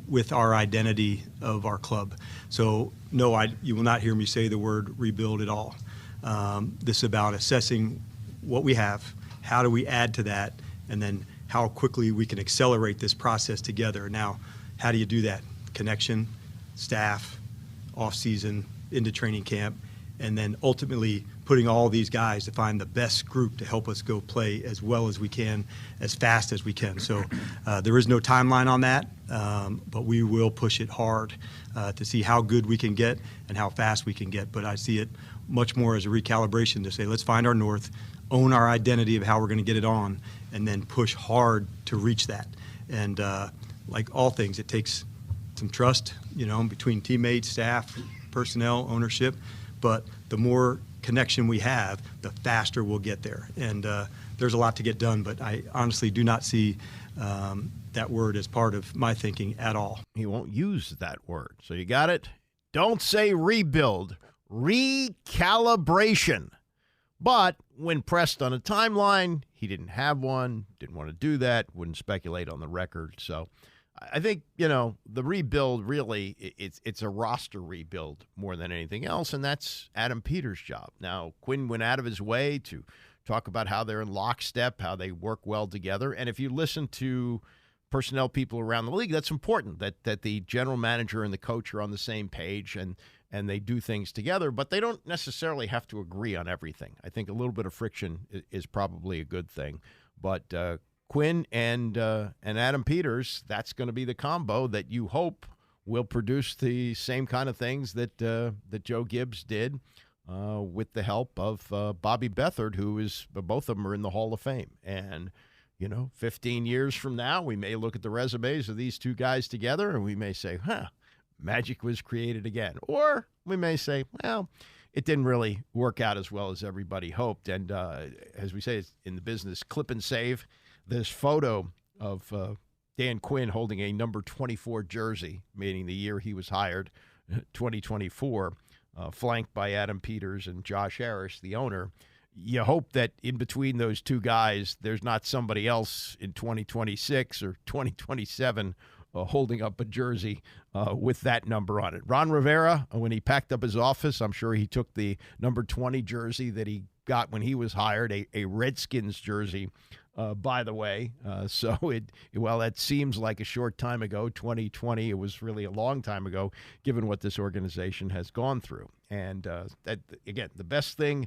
[SPEAKER 5] with our identity of our club. So, no, you will not hear me say the word rebuild at all. This is about assessing what we have, how do we add to that, and then how quickly we can accelerate this process together. Now, how do you do that? Connection, staff, off-season, into training camp, and then ultimately putting all these guys to find the best group to help us go play as well as we can, as fast as we can. So there is no timeline on that, but we will push it hard to see how good we can get and how fast we can get. But I see it much more as a recalibration to say, let's find our north, own our identity of how we're going to get it on, and then push hard to reach that. And like all things, it takes some trust, between teammates, staff, personnel, ownership. But the more connection we have, the faster we'll get there. And there's a lot to get done, but I honestly do not see that word as part of my thinking at all.
[SPEAKER 4] He won't use that word. So you got it? Don't say rebuild, recalibration. But when pressed on a timeline, he didn't have one, didn't want to do that, wouldn't speculate on the record. So I think, the rebuild really, it's a roster rebuild more than anything else, and that's Adam Peters' job. Now, Quinn went out of his way to talk about how they're in lockstep, how they work well together. And if you listen to personnel people around the league, that's important, that the general manager and the coach are on the same page and they do things together, but they don't necessarily have to agree on everything. I think a little bit of friction is probably a good thing. But Quinn and Adam Peters, that's going to be the combo that you hope will produce the same kind of things that Joe Gibbs did with the help of Bobby Beathard, who is, both of them are in the Hall of Fame. And 15 years from now, we may look at the resumes of these two guys together and we may say, magic was created again. Or we may say, well, it didn't really work out as well as everybody hoped. And as we say in the business, clip and save, this photo of Dan Quinn holding a number 24 jersey, meaning the year he was hired, 2024, flanked by Adam Peters and Josh Harris, the owner. You hope that in between those two guys, there's not somebody else in 2026 or 2027 holding up a jersey with that number on it. Ron Rivera, when he packed up his office, I'm sure he took the number 20 jersey that he got when he was hired, a Redskins jersey, by the way. So while that seems like a short time ago, 2020, it was really a long time ago, given what this organization has gone through. And that, again, the best thing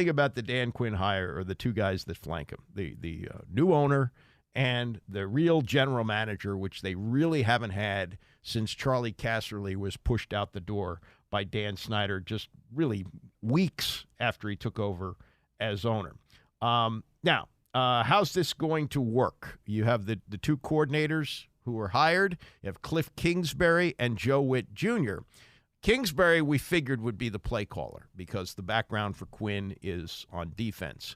[SPEAKER 4] about the Dan Quinn hire are the two guys that flank him, the new owner and the real general manager, which they really haven't had since Charlie Casserly was pushed out the door by Dan Snyder just really weeks after he took over as owner. Now, how's this going to work? You have the two coordinators who were hired. You have Cliff Kingsbury and Joe Witt Jr. Kingsbury, we figured, would be the play caller because the background for Quinn is on defense.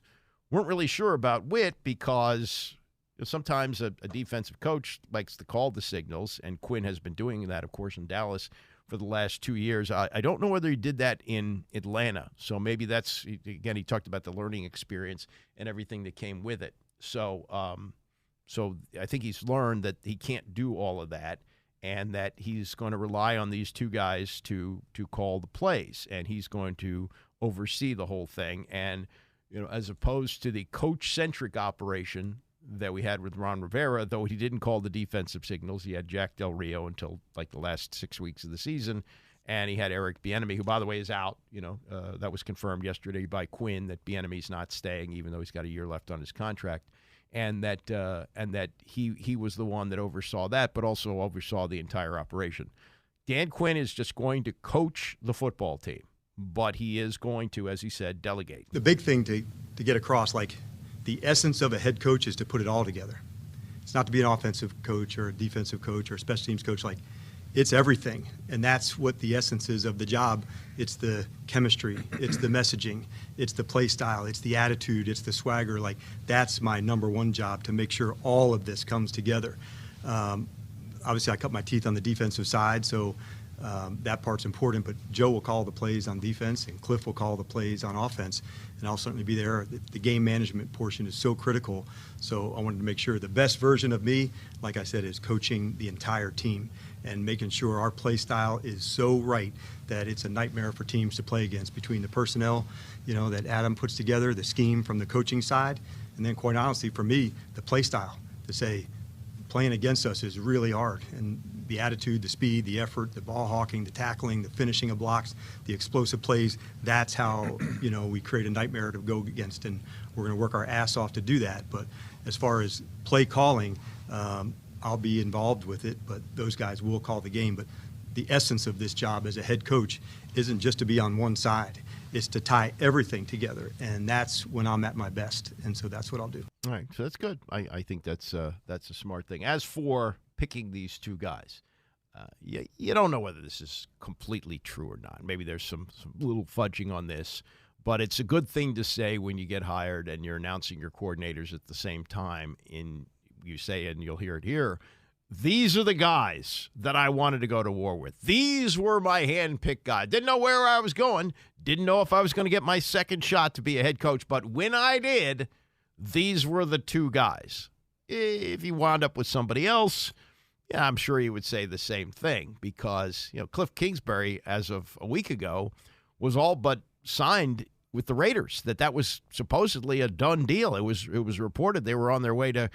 [SPEAKER 4] Weren't really sure about Witt because sometimes a defensive coach likes to call the signals, and Quinn has been doing that, of course, in Dallas for the last 2 years. I don't know whether he did that in Atlanta. So maybe that's, again, he talked about the learning experience and everything that came with it. So I think he's learned that he can't do all of that and that he's going to rely on these two guys to call the plays, and he's going to oversee the whole thing. And, as opposed to the coach-centric operation that we had with Ron Rivera, though he didn't call the defensive signals. He had Jack Del Rio until like the last 6 weeks of the season, and he had Eric Bieniemy, who, by the way, is out. That was confirmed yesterday by Quinn that Bieniemy's not staying, even though he's got a year left on his contract, and that he was the one that oversaw that, but also oversaw the entire operation. Dan Quinn is just going to coach the football team, but he is going to, as he said, delegate.
[SPEAKER 5] The big thing to get across, the essence of a head coach is to put it all together. It's not to be an offensive coach or a defensive coach or a special teams coach. It's everything. And that's what the essence is of the job. It's the chemistry. It's the messaging. It's the play style. It's the attitude. It's the swagger. That's my number one job, to make sure all of this comes together. Obviously, I cut my teeth on the defensive side, so that part's important, but Joe will call the plays on defense and Cliff will call the plays on offense, and I'll certainly be there. The game management portion is so critical, so I wanted to make sure the best version of me, like I said, is coaching the entire team and making sure our play style is so right that it's a nightmare for teams to play against, between the personnel, that Adam puts together, the scheme from the coaching side, and then quite honestly for me, the play style, to say playing against us is really hard, and the attitude, the speed, the effort, the ball hawking, the tackling, the finishing of blocks, the explosive plays, that's how, we create a nightmare to go against, and we're going to work our ass off to do that. But as far as play calling, I'll be involved with it, but those guys will call the game. But the essence of this job as a head coach isn't just to be on one side. It's to tie everything together, and that's when I'm at my best, and so that's what I'll do.
[SPEAKER 4] All right, so that's good. I think that's a smart thing. As for picking these two guys, you don't know whether this is completely true or not. Maybe there's some little fudging on this, But it's a good thing to say when you get hired and you're announcing your coordinators at the same time. You say, and you'll hear it here, these are the guys that I wanted to go to war with. These were my hand-picked guys. Didn't know where I was going. Didn't know if I was going to get my second shot to be a head coach. But when I did, these were the two guys. If he wound up with somebody else, yeah, I'm sure he would say the same thing because, Cliff Kingsbury, as of a week ago, was all but signed with the Raiders, that was supposedly a done deal. It was reported they were on their way to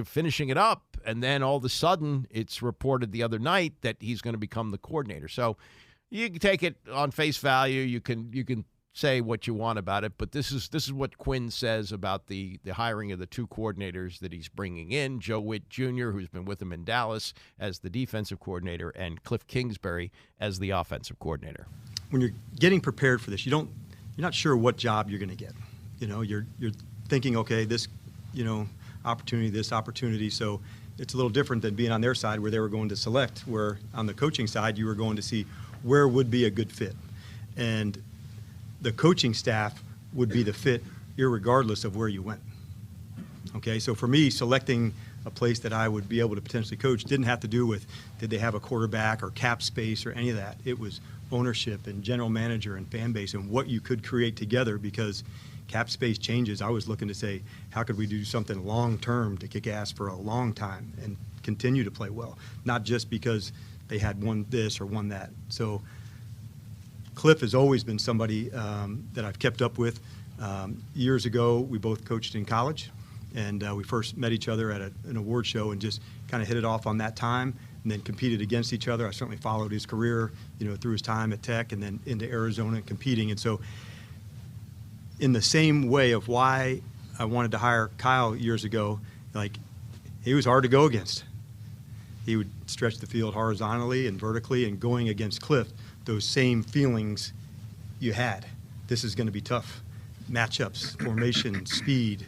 [SPEAKER 4] finishing it up, and then all of a sudden it's reported the other night that he's going to become the coordinator. So you can take it on face value. You can say what you want about it, but this is what Quinn says about the hiring of the two coordinators that he's bringing in, Joe Witt Jr., who's been with him in Dallas as the defensive coordinator, and Cliff Kingsbury as the offensive coordinator.
[SPEAKER 5] When you're getting prepared for this, you're not sure what job you're going to get. You're thinking, okay, this, opportunity. So it's a little different than being on their side where they were going to select, where on the coaching side, you were going to see where would be a good fit. And the coaching staff would be the fit irregardless of where you went. Okay, so for me, selecting a place that I would be able to potentially coach didn't have to do with did they have a quarterback or cap space or any of that. It was ownership and general manager and fan base and what you could create together, because cap space changes. I was looking to say, how could we do something long-term to kick ass for a long time and continue to play well, not just because they had won this or won that. So Cliff has always been somebody that I've kept up with. Years ago, we both coached in college, and we first met each other at an award show and just kind of hit it off on that time, and then competed against each other. I certainly followed his career, through his time at Tech and then into Arizona competing. And so in the same way of why I wanted to hire Kyle years ago, he was hard to go against. He would stretch the field horizontally and vertically, and going against Cliff, those same feelings you had. This is going to be tough. Matchups, formation, speed,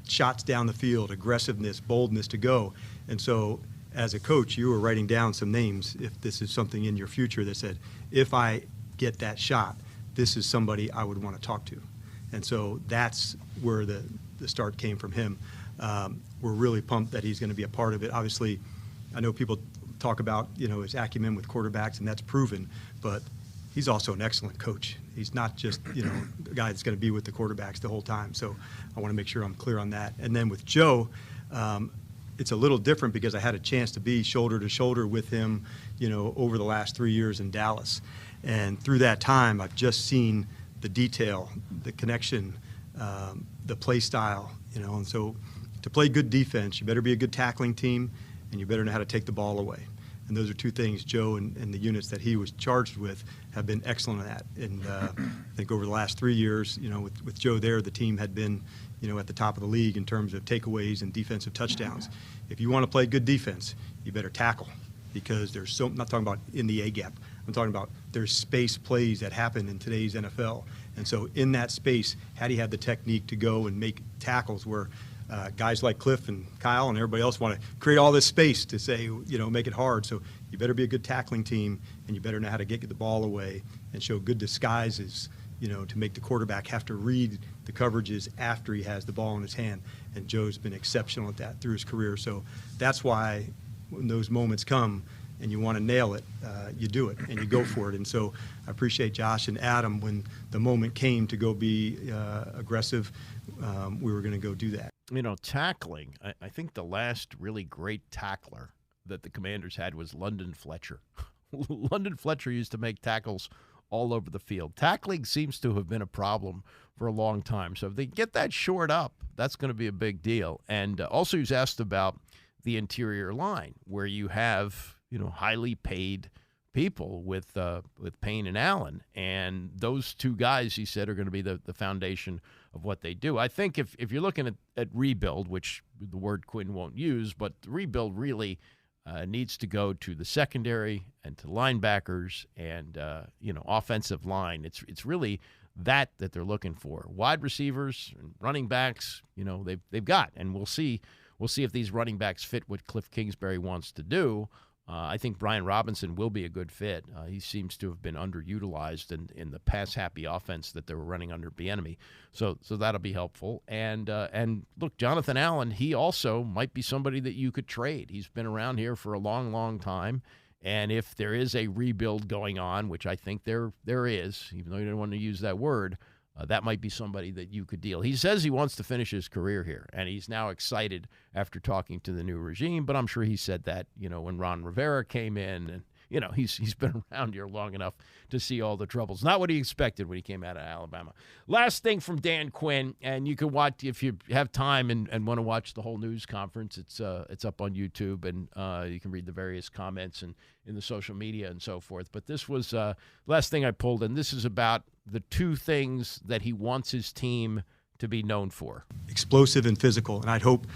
[SPEAKER 5] shots down the field, aggressiveness, boldness to go. And so as a coach, you were writing down some names if this is something in your future that said, if I get that shot, this is somebody I would want to talk to. And so that's where the start came from him. We're really pumped that he's going to be a part of it. Obviously, I know people talk about, his acumen with quarterbacks, and that's proven, but he's also an excellent coach. He's not just, a guy that's going to be with the quarterbacks the whole time. So I want to make sure I'm clear on that. And then with Joe, it's a little different because I had a chance to be shoulder to shoulder with him, over the last 3 years in Dallas. And through that time, I've just seen the detail, the connection, the play style, and so to play good defense, you better be a good tackling team, and you better know how to take the ball away. And those are two things Joe and the units that he was charged with have been excellent at. And I think over the last 3 years, with Joe there, the team had been, at the top of the league in terms of takeaways and defensive touchdowns. If you want to play good defense, you better tackle, because I'm not talking about in the A-gap. I'm talking about there's space plays that happen in today's NFL. And so in that space, how do you have the technique to go and make tackles where guys like Cliff and Kyle and everybody else want to create all this space to say, make it hard. So you better be a good tackling team, and you better know how to get the ball away and show good disguises, to make the quarterback have to read the coverages after he has the ball in his hand. And Joe's been exceptional at that through his career. So that's why when those moments come and you want to nail it, you do it and you go for it. And so I appreciate Josh and Adam when the moment came to go be aggressive, we were going to go do that.
[SPEAKER 4] Tackling, I think the last really great tackler that the Commanders had was London Fletcher. London Fletcher used to make tackles all over the field. Tackling seems to have been a problem for a long time. So if they get that shored up, that's going to be a big deal. And also he's asked about the interior line, where you have, highly paid people with Payne and Allen. And those two guys, he said, are going to be the foundation of what they do. I think if you're looking at rebuild, which the word Quinn won't use, but rebuild really needs to go to the secondary and to linebackers and, offensive line. It's really that they're looking for. Wide receivers and running backs, they've got, and we'll see if these running backs fit what Cliff Kingsbury wants to do. I think Brian Robinson will be a good fit. He seems to have been underutilized in the pass-happy offense that they were running under Bieniemy. So that'll be helpful. And look, Jonathan Allen, he also might be somebody that you could trade. He's been around here for a long, long time. And if there is a rebuild going on, which I think there is, even though you don't want to use that word, that might be somebody that you could deal. He says he wants to finish his career here, and he's now excited after talking to the new regime, but I'm sure he said that, when Ron Rivera came in, and, he's been around here long enough to see all the troubles. Not what he expected when he came out of Alabama. Last thing from Dan Quinn, and you can watch, if you have time and want to watch the whole news conference, it's up on YouTube, and you can read the various comments and in the social media and so forth. But this was last thing I pulled, and this is about the two things that he wants his team to be known for.
[SPEAKER 5] Explosive and physical. And I'd hope,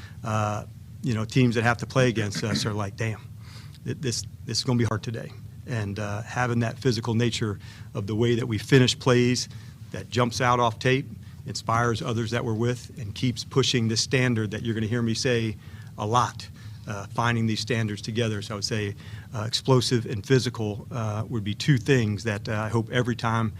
[SPEAKER 5] teams that have to play against us are like, damn, this is going to be hard today. And having that physical nature of the way that we finish plays that jumps out off tape, inspires others that we're with, and keeps pushing this standard that you're going to hear me say a lot, finding these standards together. So I would say explosive and physical would be two things that I hope every time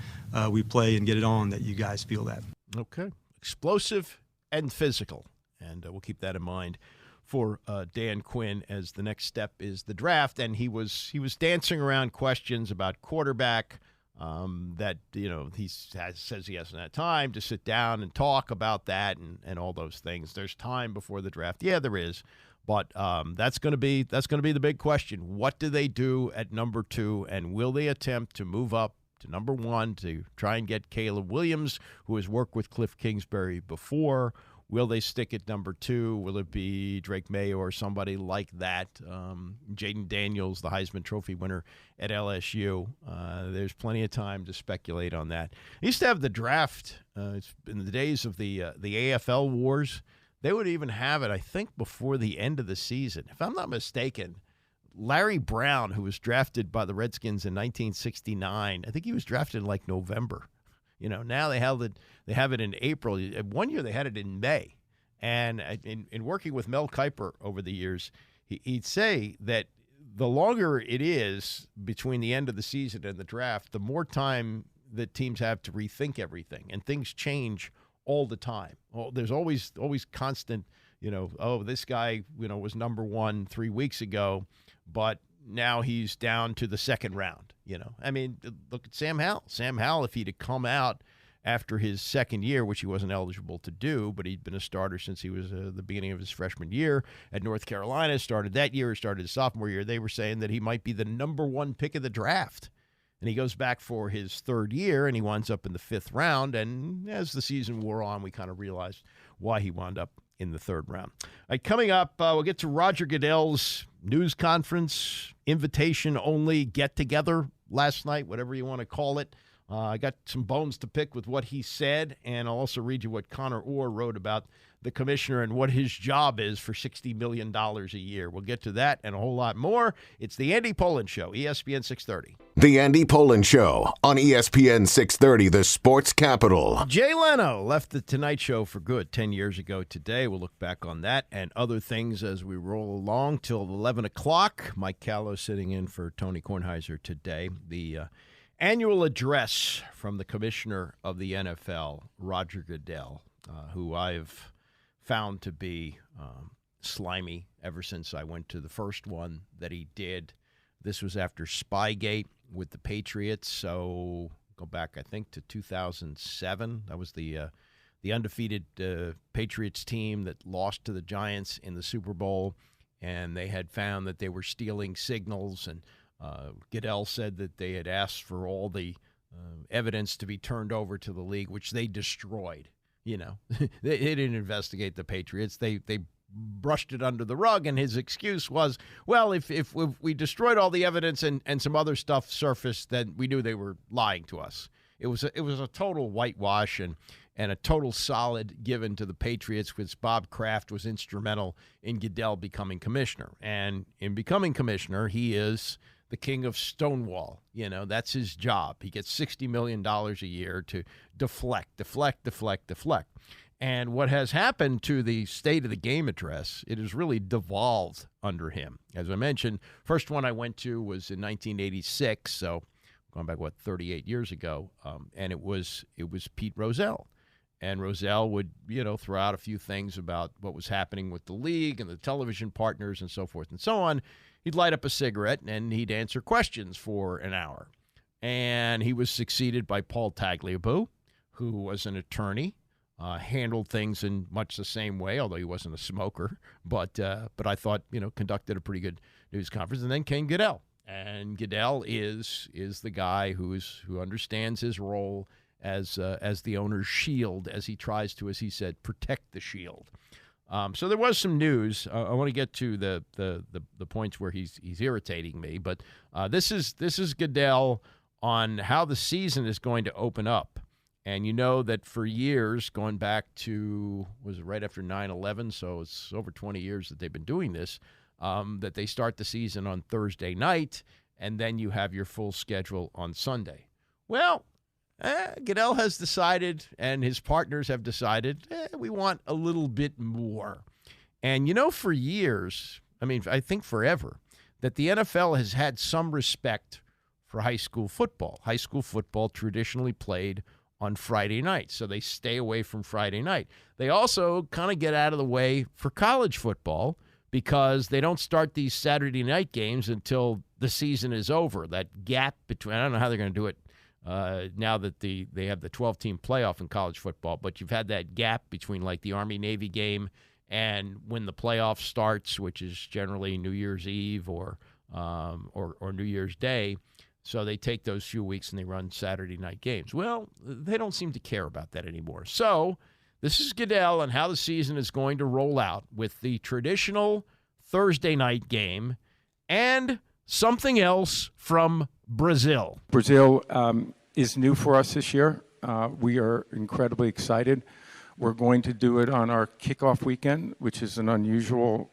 [SPEAKER 5] we play and get it on that you guys feel that.
[SPEAKER 4] Okay. Explosive and physical. And we'll keep that in mind for Dan Quinn as the next step is the draft. And he was dancing around questions about quarterback that, he says he hasn't had time to sit down and talk about that and all those things. There's time before the draft. Yeah, there is. But that's going to be the big question. What do they do at number 2, and will they attempt to move up to number 1 to try and get Caleb Williams, who has worked with Cliff Kingsbury before? Will they stick at number 2? Will it be Drake Mayo or somebody like that? Jaden Daniels, the Heisman Trophy winner at LSU. There's plenty of time to speculate on that. I used to have the draft it's in the days of the AFL wars. They would even have it, I think, before the end of the season. If I'm not mistaken, Larry Brown, who was drafted by the Redskins in 1969, I think he was drafted in like November. Now they have it in April. One year they had it in May. And in working with Mel Kiper over the years, he'd say that the longer it is between the end of the season and the draft, the more time that teams have to rethink everything. And things change all the time. There's always constant, this guy, was number 1 3 weeks ago, but now he's down to the second round. I mean, look at Sam Howell. Sam Howell, if he'd have come out after his second year, which he wasn't eligible to do, but he'd been a starter since he was the beginning of his freshman year at North Carolina, started that year, started his sophomore year, they were saying that he might be the number 1 pick of the draft. And he goes back for his third year, and he winds up in the 5th round. And as the season wore on, we kind of realized why he wound up in the 3rd round. All right, coming up, we'll get to Roger Goodell's news conference, invitation-only get-together last night, whatever you want to call it. I got some bones to pick with what he said, and I'll also read you what Connor Orr wrote about the commissioner and what his job is for $60 million a year. We'll get to that and a whole lot more. It's the Andy Pollin Show, ESPN 630.
[SPEAKER 1] The Andy Pollin Show on ESPN 630, the sports capital.
[SPEAKER 4] Jay Leno left the Tonight Show for good 10 years ago today. We'll look back on that and other things as we roll along till 11 o'clock. Mike Callow sitting in for Tony Kornheiser today. The annual address from the commissioner of the NFL, Roger Goodell, who I've found to be slimy ever since I went to the first one that he did. This was after Spygate with the Patriots, so go back, I think, to 2007. That was the undefeated Patriots team that lost to the Giants in the Super Bowl, and they had found that they were stealing signals, and Goodell said that they had asked for all the evidence to be turned over to the league, which they destroyed. They didn't investigate the Patriots. They brushed it under the rug, and his excuse was, well, if we destroyed all the evidence and some other stuff surfaced, then we knew they were lying to us. It was a total whitewash and a total solid given to the Patriots, which Bob Kraft was instrumental in Goodell becoming commissioner. And in becoming commissioner, he is the king of Stonewall. That's his job. He gets $60 million a year to deflect. And what has happened to the State of the Game address, it has really devolved under him. As I mentioned, first one I went to was in 1986, so going back, 38 years ago, and it was Pete Rozelle. And Rozelle would, throw out a few things about what was happening with the league and the television partners and so forth and so on. He'd light up a cigarette, and he'd answer questions for an hour. And he was succeeded by Paul Tagliabue, who was an attorney, handled things in much the same way, although he wasn't a smoker. But I thought, conducted a pretty good news conference. And then came Goodell. And Goodell is the guy who understands his role as the owner's shield, as he tries to, as he said, protect the shield. So there was some news. I want to get to the points where he's irritating me, but this is Goodell on how the season is going to open up. And you know that for years, going back to, was it right after 9/11? So it's over 20 years that they've been doing this, that they start the season on Thursday night, and then you have your full schedule on Sunday. Well, Goodell has decided, and his partners have decided, we want a little bit more. And for years, I think forever, that the NFL has had some respect for high school football. High school football traditionally played on Friday night, so they stay away from Friday night. They also kind of get out of the way for college football because they don't start these Saturday night games until the season is over. That gap between, I don't know how they're going to do it now that they have the 12-team playoff in college football, but you've had that gap between like the Army-Navy game and when the playoff starts, which is generally New Year's Eve or New Year's Day. So they take those few weeks and they run Saturday night games. Well, they don't seem to care about that anymore. So this is Goodell and how the season is going to roll out with the traditional Thursday night game and something else from Brazil.
[SPEAKER 12] Brazil is new for us this year. We are incredibly excited. We're going to do it on our kickoff weekend, which is an unusual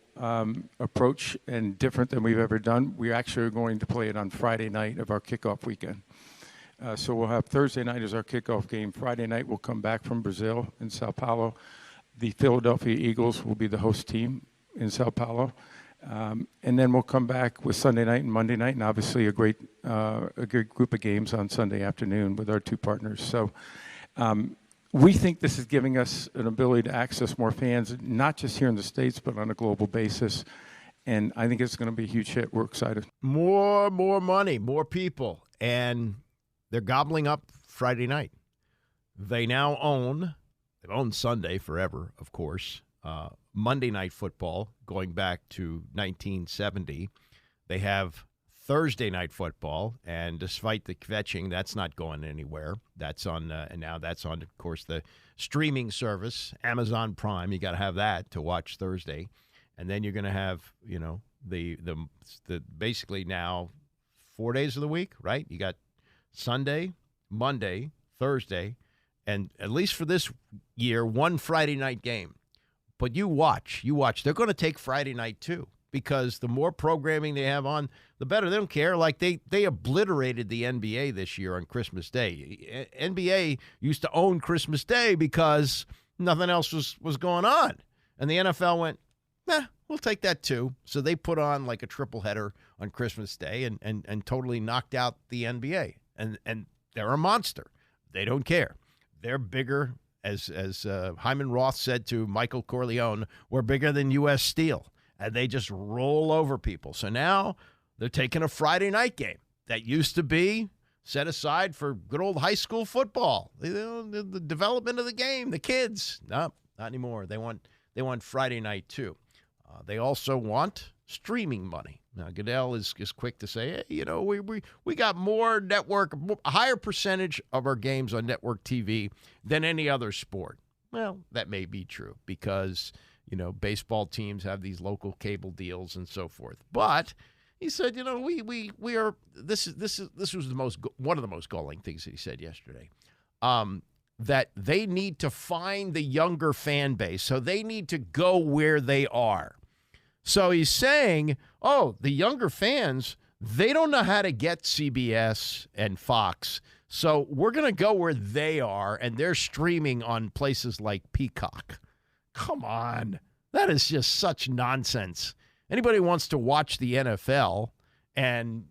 [SPEAKER 12] approach and different than we've ever done. We actually are going to play it on Friday night of our kickoff weekend. So we'll have Thursday night as our kickoff game. Friday night we'll come back from Brazil in Sao Paulo. The Philadelphia Eagles will be the host team in Sao Paulo. And then we'll come back with Sunday night and Monday night, and obviously a great group of games on Sunday afternoon with our two partners. So we think this is giving us an ability to access more fans, not just here in the States, but on a global basis. And I think it's going to be a huge hit. We're excited.
[SPEAKER 4] More money, more people. And they're gobbling up Friday night. They've owned Sunday forever, of course. Monday Night Football, going back to 1970. They have Thursday Night Football, and despite the kvetching, that's not going anywhere. That's on, and now that's on, of course, the streaming service, Amazon Prime. You got to have that to watch Thursday, and then you're going to have, the basically now 4 days of the week, right? You got Sunday, Monday, Thursday, and at least for this year, one Friday night game. But you watch. They're going to take Friday night too, because the more programming they have on, the better. They don't care. Like they obliterated the NBA this year on Christmas Day. NBA used to own Christmas Day because nothing else was going on. And the NFL went, we'll take that too. So they put on like a triple header on Christmas Day and totally knocked out the NBA. And they're a monster. They don't care. They're bigger. As Hyman Roth said to Michael Corleone, we're bigger than U.S. Steel. And they just roll over people. So now they're taking a Friday night game that used to be set aside for good old high school football. The development of the game, the kids. No, not anymore. They want Friday night too. They also want streaming money. Now, Goodell is quick to say, hey, we got more network, a higher percentage of our games on network TV than any other sport. Well, that may be true because, baseball teams have these local cable deals and so forth. But he said, we are. This was one of the most galling things that he said yesterday. That they need to find the younger fan base, so they need to go where they are. So he's saying, the younger fans, they don't know how to get CBS and Fox, So we're going to go where they are, and they're streaming on places like Peacock. Come on. That is just such nonsense. Anybody who wants to watch the NFL and,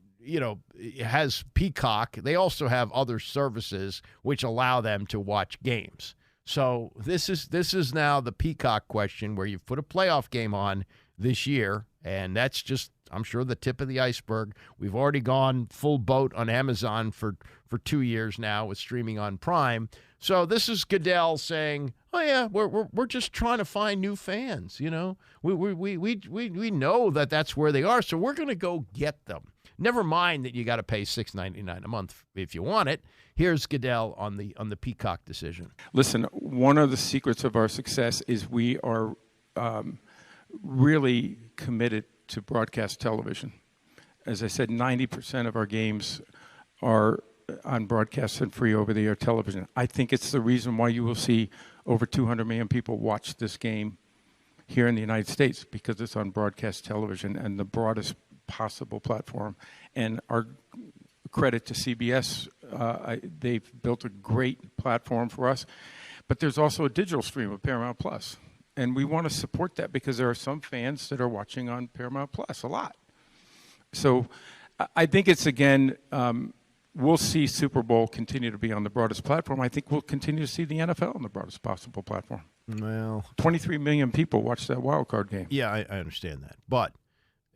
[SPEAKER 4] has Peacock, they also have other services which allow them to watch games. So this is now the Peacock question, where you've put a playoff game on this year, and that's just, I'm sure, the tip of the iceberg. We've already gone full boat on Amazon for 2 years now with streaming on Prime. So this is Goodell saying, "Oh yeah, we're just trying to find new fans. We know that that's where they are, so we're going to go get them. Never mind that you got to pay $6.99 a month if you want it." Here's Goodell on the Peacock decision.
[SPEAKER 12] Listen, one of the secrets of our success is we are really committed to broadcast television. As I said, 90% of our games are on broadcast and free over-the-air television. I think it's the reason why you will see over 200 million people watch this game here in the United States, because it's on broadcast television and the broadest possible platform. And our credit to CBS, they've built a great platform for us. But there's also a digital stream of Paramount Plus. And we want to support that because there are some fans that are watching on Paramount Plus a lot. So I think it's, again, we'll see Super Bowl continue to be on the broadest platform. I think we'll continue to see the NFL on the broadest possible platform.
[SPEAKER 4] Well,
[SPEAKER 12] 23 million people watched that wild card game.
[SPEAKER 4] Yeah, I understand that. But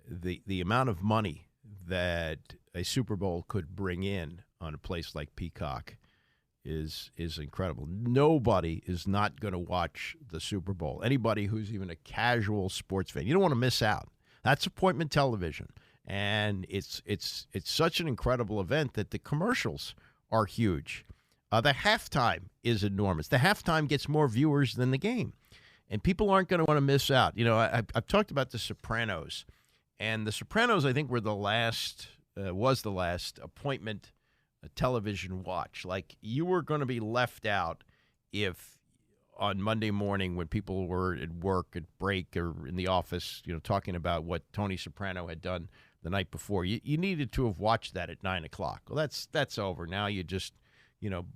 [SPEAKER 4] the amount of money that a Super Bowl could bring in on a place like Peacock is incredible. Nobody is not going to watch the Super Bowl. Anybody who's even a casual sports fan, you don't want to miss out. That's appointment television. And it's such an incredible event that the commercials are huge. The halftime is enormous. The halftime gets more viewers than the game. And people aren't going to want to miss out. I've talked about The Sopranos. And The Sopranos, I think, was the last appointment television watch. Like, you were going to be left out if on Monday morning, when people were at work, at break, or in the office, talking about what Tony Soprano had done the night before, you needed to have watched that at 9 o'clock. Well, that's over. Now you just,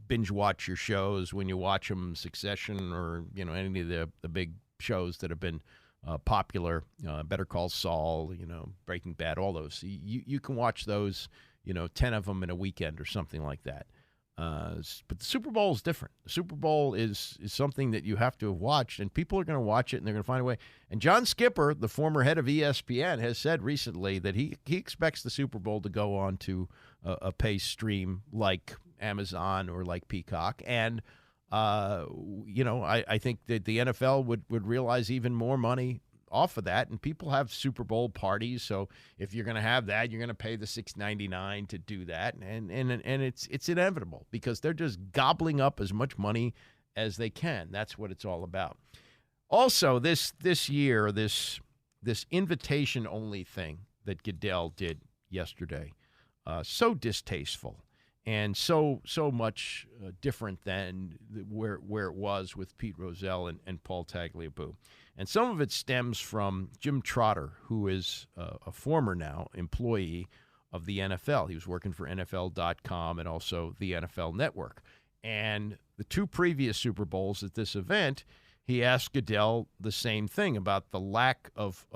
[SPEAKER 4] binge watch your shows when you watch them, Succession or, any of the big shows that have been popular, Better Call Saul, Breaking Bad, all those. You can watch those, 10 of them in a weekend or something like that. But the Super Bowl is different. The Super Bowl is something that you have to have watched, and people are going to watch it, and they're going to find a way. And John Skipper, the former head of ESPN, has said recently that he expects the Super Bowl to go on to a pay stream like Amazon or like Peacock. And, I think that the NFL would realize even more money off of that, and people have Super Bowl parties. So if you're going to have that, you're going to pay the $6.99 to do that, and it's inevitable because they're just gobbling up as much money as they can. That's what it's all about. Also, this year, this invitation only thing that Goodell did yesterday, so distasteful and so much different than where it was with Pete Rozelle and Paul Tagliabue. And some of it stems from Jim Trotter, who is a former now employee of the NFL. He was working for NFL.com and also the NFL Network. And the two previous Super Bowls at this event, he asked Goodell the same thing about the lack of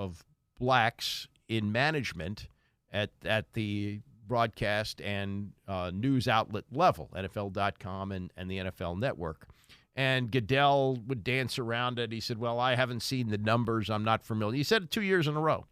[SPEAKER 4] blacks in management at the broadcast and news outlet level, NFL.com and the NFL Network. And Goodell would dance around it. He said, well, I haven't seen the numbers. I'm not familiar. He said it 2 years in a row.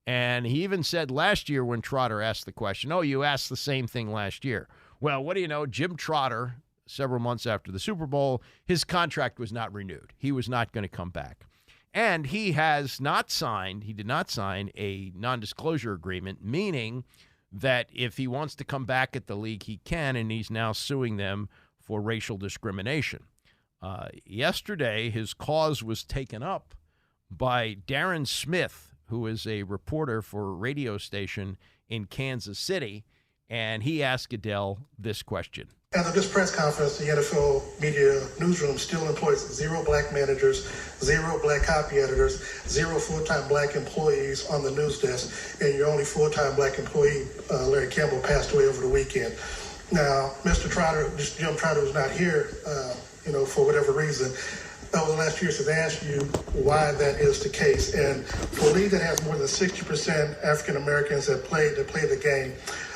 [SPEAKER 4] And he even said last year when Trotter asked the question, oh, you asked the same thing last year. Well, what do you know? Jim Trotter, several months after the Super Bowl, his contract was not renewed. He was not going to come back. And he did not sign a non-disclosure agreement, meaning that if he wants to come back at the league, he can, and he's now suing them for racial discrimination. Yesterday, his cause was taken up by Darren Smith, who is a reporter for a radio station in Kansas City, and he asked Goodell this question.
[SPEAKER 13] As of this press conference, the NFL media newsroom still employs 0 black managers, 0 black copy editors, 0 full-time black employees on the news desk, and your only full-time black employee, Larry Campbell, passed away over the weekend. Now, Mr. Trotter, Jim Trotter was not here, for whatever reason. Over the last 2 years, have asked you why that is the case. And for a league that has more than 60% African Americans that play the game,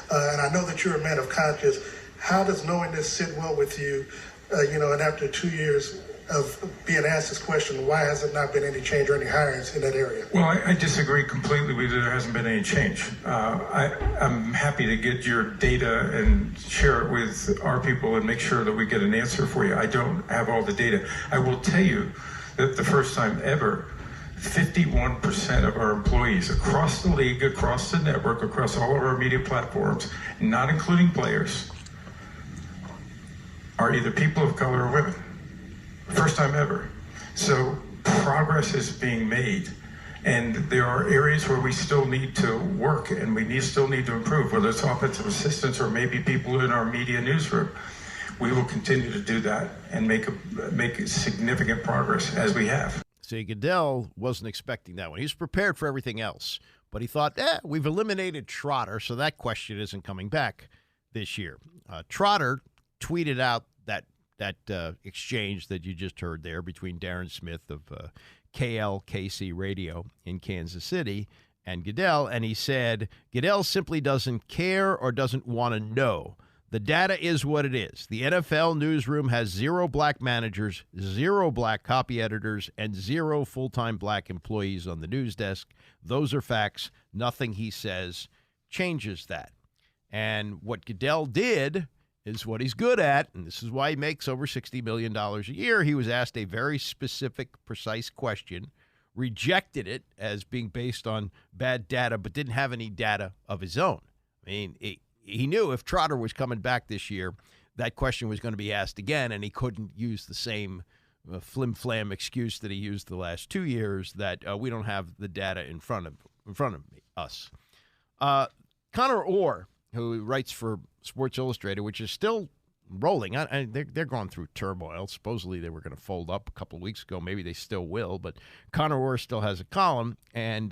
[SPEAKER 13] and I know that you're a man of conscience, how does knowing this sit well with you, and after 2 years of being asked this question, why has it not been any change or any hirings in that area?
[SPEAKER 12] Well, I disagree completely with you. There hasn't been any change. I'm happy to get your data and share it with our people and make sure that we get an answer for you. I don't have all the data. I will tell you that the first time ever, 51% of our employees across the league, across the network, across all of our media platforms, not including players, are either people of color or women. First time ever. So progress is being made, and there are areas where we still need to work and still need to improve, whether it's offensive assistants or maybe people in our media newsroom. We will continue to do that and make significant progress as we have.
[SPEAKER 4] See, Goodell wasn't expecting that one. He was prepared for everything else, but he thought, we've eliminated Trotter, so that question isn't coming back this year. Trotter tweeted out that exchange that you just heard there between Darren Smith of KLKC Radio in Kansas City and Goodell, and he said, Goodell simply doesn't care or doesn't want to know. The data is what it is. The NFL newsroom has 0 black managers, 0 black copy editors, and 0 full-time black employees on the news desk. Those are facts. Nothing he says changes that. And what Goodell did is what he's good at, and this is why he makes over $60 million a year. He was asked a very specific, precise question, rejected it as being based on bad data, but didn't have any data of his own. I mean, he knew if Trotter was coming back this year, that question was going to be asked again, and he couldn't use the same flim-flam excuse that he used the last 2 years that we don't have the data in front of us. Connor Orr, who writes for Sports Illustrated, which is still rolling. They're going through turmoil. Supposedly they were going to fold up a couple of weeks ago. Maybe they still will. But Connor Orr still has a column, and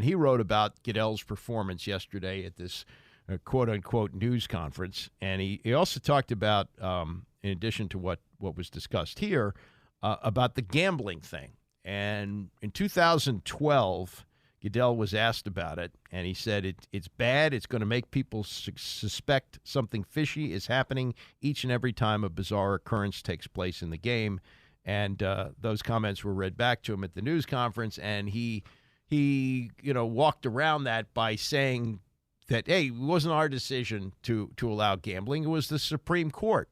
[SPEAKER 4] he wrote about Goodell's performance yesterday at this quote-unquote news conference. And he also talked about, in addition to what was discussed here, about the gambling thing. And in 2012, Goodell was asked about it, and he said it's bad. It's going to make people suspect something fishy is happening each and every time a bizarre occurrence takes place in the game. And those comments were read back to him at the news conference, and he walked around that by saying that, hey, it wasn't our decision to allow gambling. It was the Supreme Court.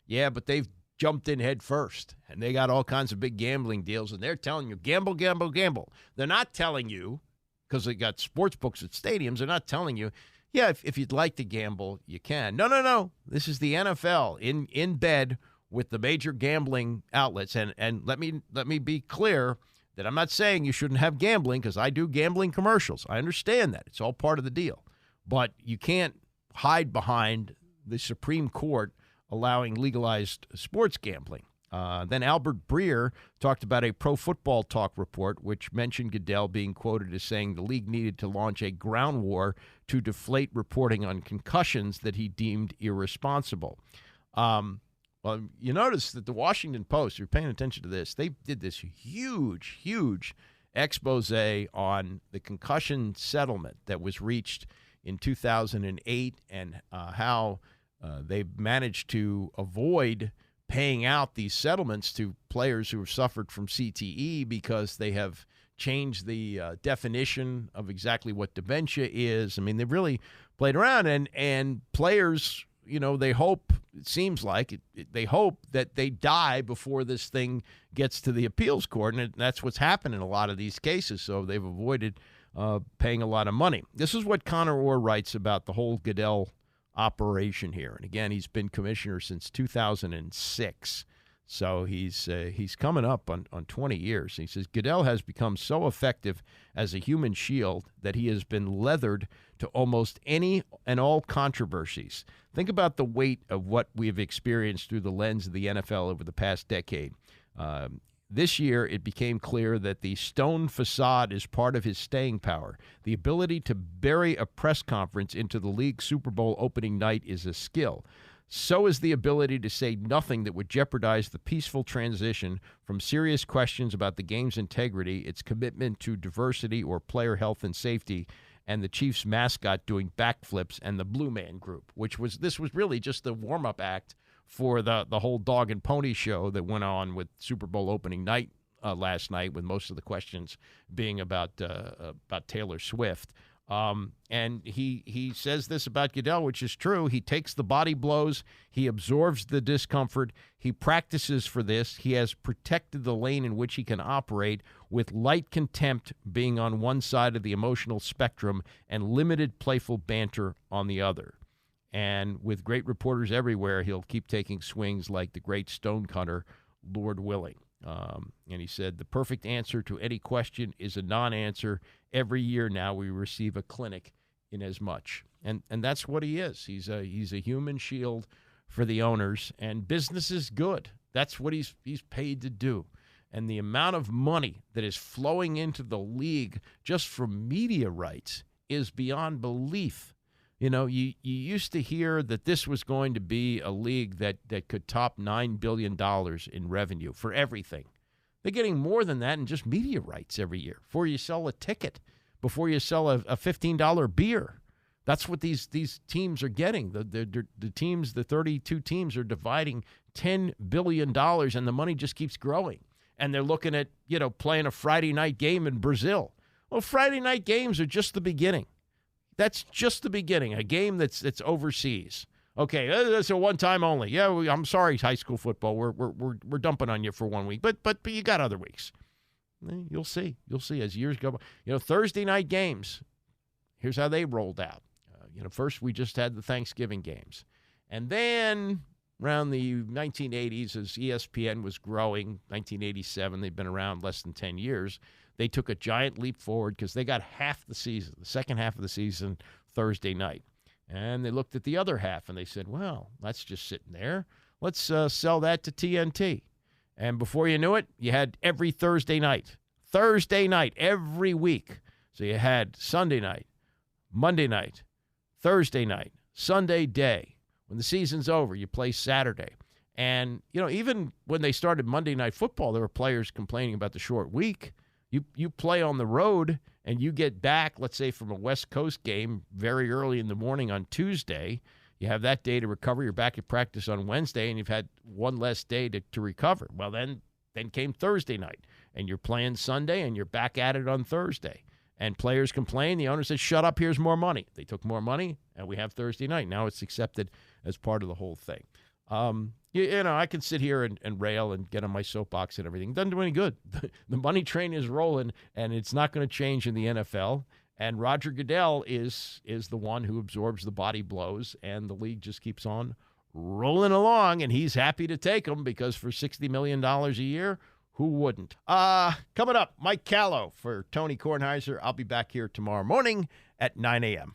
[SPEAKER 4] Yeah, but they've jumped in head first, and they got all kinds of big gambling deals, and they're telling you, gamble, gamble, gamble. They're not telling you, because they got sports books at stadiums, they're not telling you, yeah, if you'd like to gamble, you can. No. This is the NFL in bed with the major gambling outlets. And let me be clear that I'm not saying you shouldn't have gambling, because I do gambling commercials. I understand that. It's all part of the deal. But you can't hide behind the Supreme Court allowing legalized sports gambling. Then Albert Breer talked about a Pro Football Talk report, which mentioned Goodell being quoted as saying the league needed to launch a ground war to deflate reporting on concussions that he deemed irresponsible. Well, you notice that the Washington Post, if you're paying attention to this, they did this huge expose on the concussion settlement that was reached in 2008 and how they managed to avoid paying out these settlements to players who have suffered from CTE because they have changed the definition of exactly what dementia is. I mean, they've really played around, and players, they hope, it seems like, they hope that they die before this thing gets to the appeals court, and that's what's happened in a lot of these cases, so they've avoided paying a lot of money. This is what Connor Orr writes about the whole Goodell operation here. And again, he's been commissioner since 2006. So he's coming up on 20 years. He says, Goodell has become so effective as a human shield that he has been leathered to almost any and all controversies. Think about the weight of what we've experienced through the lens of the NFL over the past decade. This year, it became clear that the stone facade is part of his staying power. The ability to bury a press conference into the league Super Bowl opening night is a skill. So is the ability to say nothing that would jeopardize the peaceful transition from serious questions about the game's integrity, its commitment to diversity or player health and safety, and the Chiefs mascot doing backflips and the Blue Man Group, this was really just the warm-up act for the whole dog and pony show that went on with Super Bowl opening night last night, with most of the questions being about Taylor Swift. And he says this about Goodell, which is true. He takes the body blows. He absorbs the discomfort. He practices for this. He has protected the lane in which he can operate, with light contempt being on one side of the emotional spectrum and limited playful banter on the other. And with great reporters everywhere, he'll keep taking swings like the great stonecutter, Lord willing. And he said, the perfect answer to any question is a non-answer. Every year now we receive a clinic in as much. And that's what he is. He's a human shield for the owners, and business is good. That's what he's paid to do. And the amount of money that is flowing into the league just from media rights is beyond belief. You know, you used to hear that this was going to be a league that could top $9 billion in revenue for everything. They're getting more than that in just media rights every year. Before you sell a ticket, before you sell a $15 beer. That's what these teams are getting. The teams, the 32 teams, are dividing $10 billion, and the money just keeps growing. And they're looking at, playing a Friday night game in Brazil. Well, Friday night games are just the beginning. That's just the beginning, a game that's overseas. Okay, that's a one-time only. Yeah, I'm sorry, high school football. We're dumping on you for 1 week, but you got other weeks. You'll see as years go by. Thursday night games, here's how they rolled out. First we just had the Thanksgiving games. And then around the 1980s, as ESPN was growing, 1987, they've been around less than 10 years, they took a giant leap forward because they got half the season, the second half of the season, Thursday night. And they looked at the other half and they said, well, that's just sitting there. Let's sell that to TNT. And before you knew it, you had every Thursday night, every week. So you had Sunday night, Monday night, Thursday night, Sunday day. When the season's over, you play Saturday. And, even when they started Monday Night Football, there were players complaining about the short week. You play on the road and you get back, let's say, from a West Coast game very early in the morning on Tuesday. You have that day to recover. You're back at practice on Wednesday, and you've had one less day to recover. Well, then came Thursday night, and you're playing Sunday, and you're back at it on Thursday. And players complain. The owner says, shut up, here's more money. They took more money, and we have Thursday night. Now it's accepted as part of the whole thing. I can sit here and rail and get on my soapbox and everything. It doesn't do any good. The money train is rolling, and it's not going to change in the NFL. And Roger Goodell is the one who absorbs the body blows, and the league just keeps on rolling along, and he's happy to take them because for $60 million a year, who wouldn't? Coming up, Mike Callow for Tony Kornheiser. I'll be back here tomorrow morning at 9 a.m.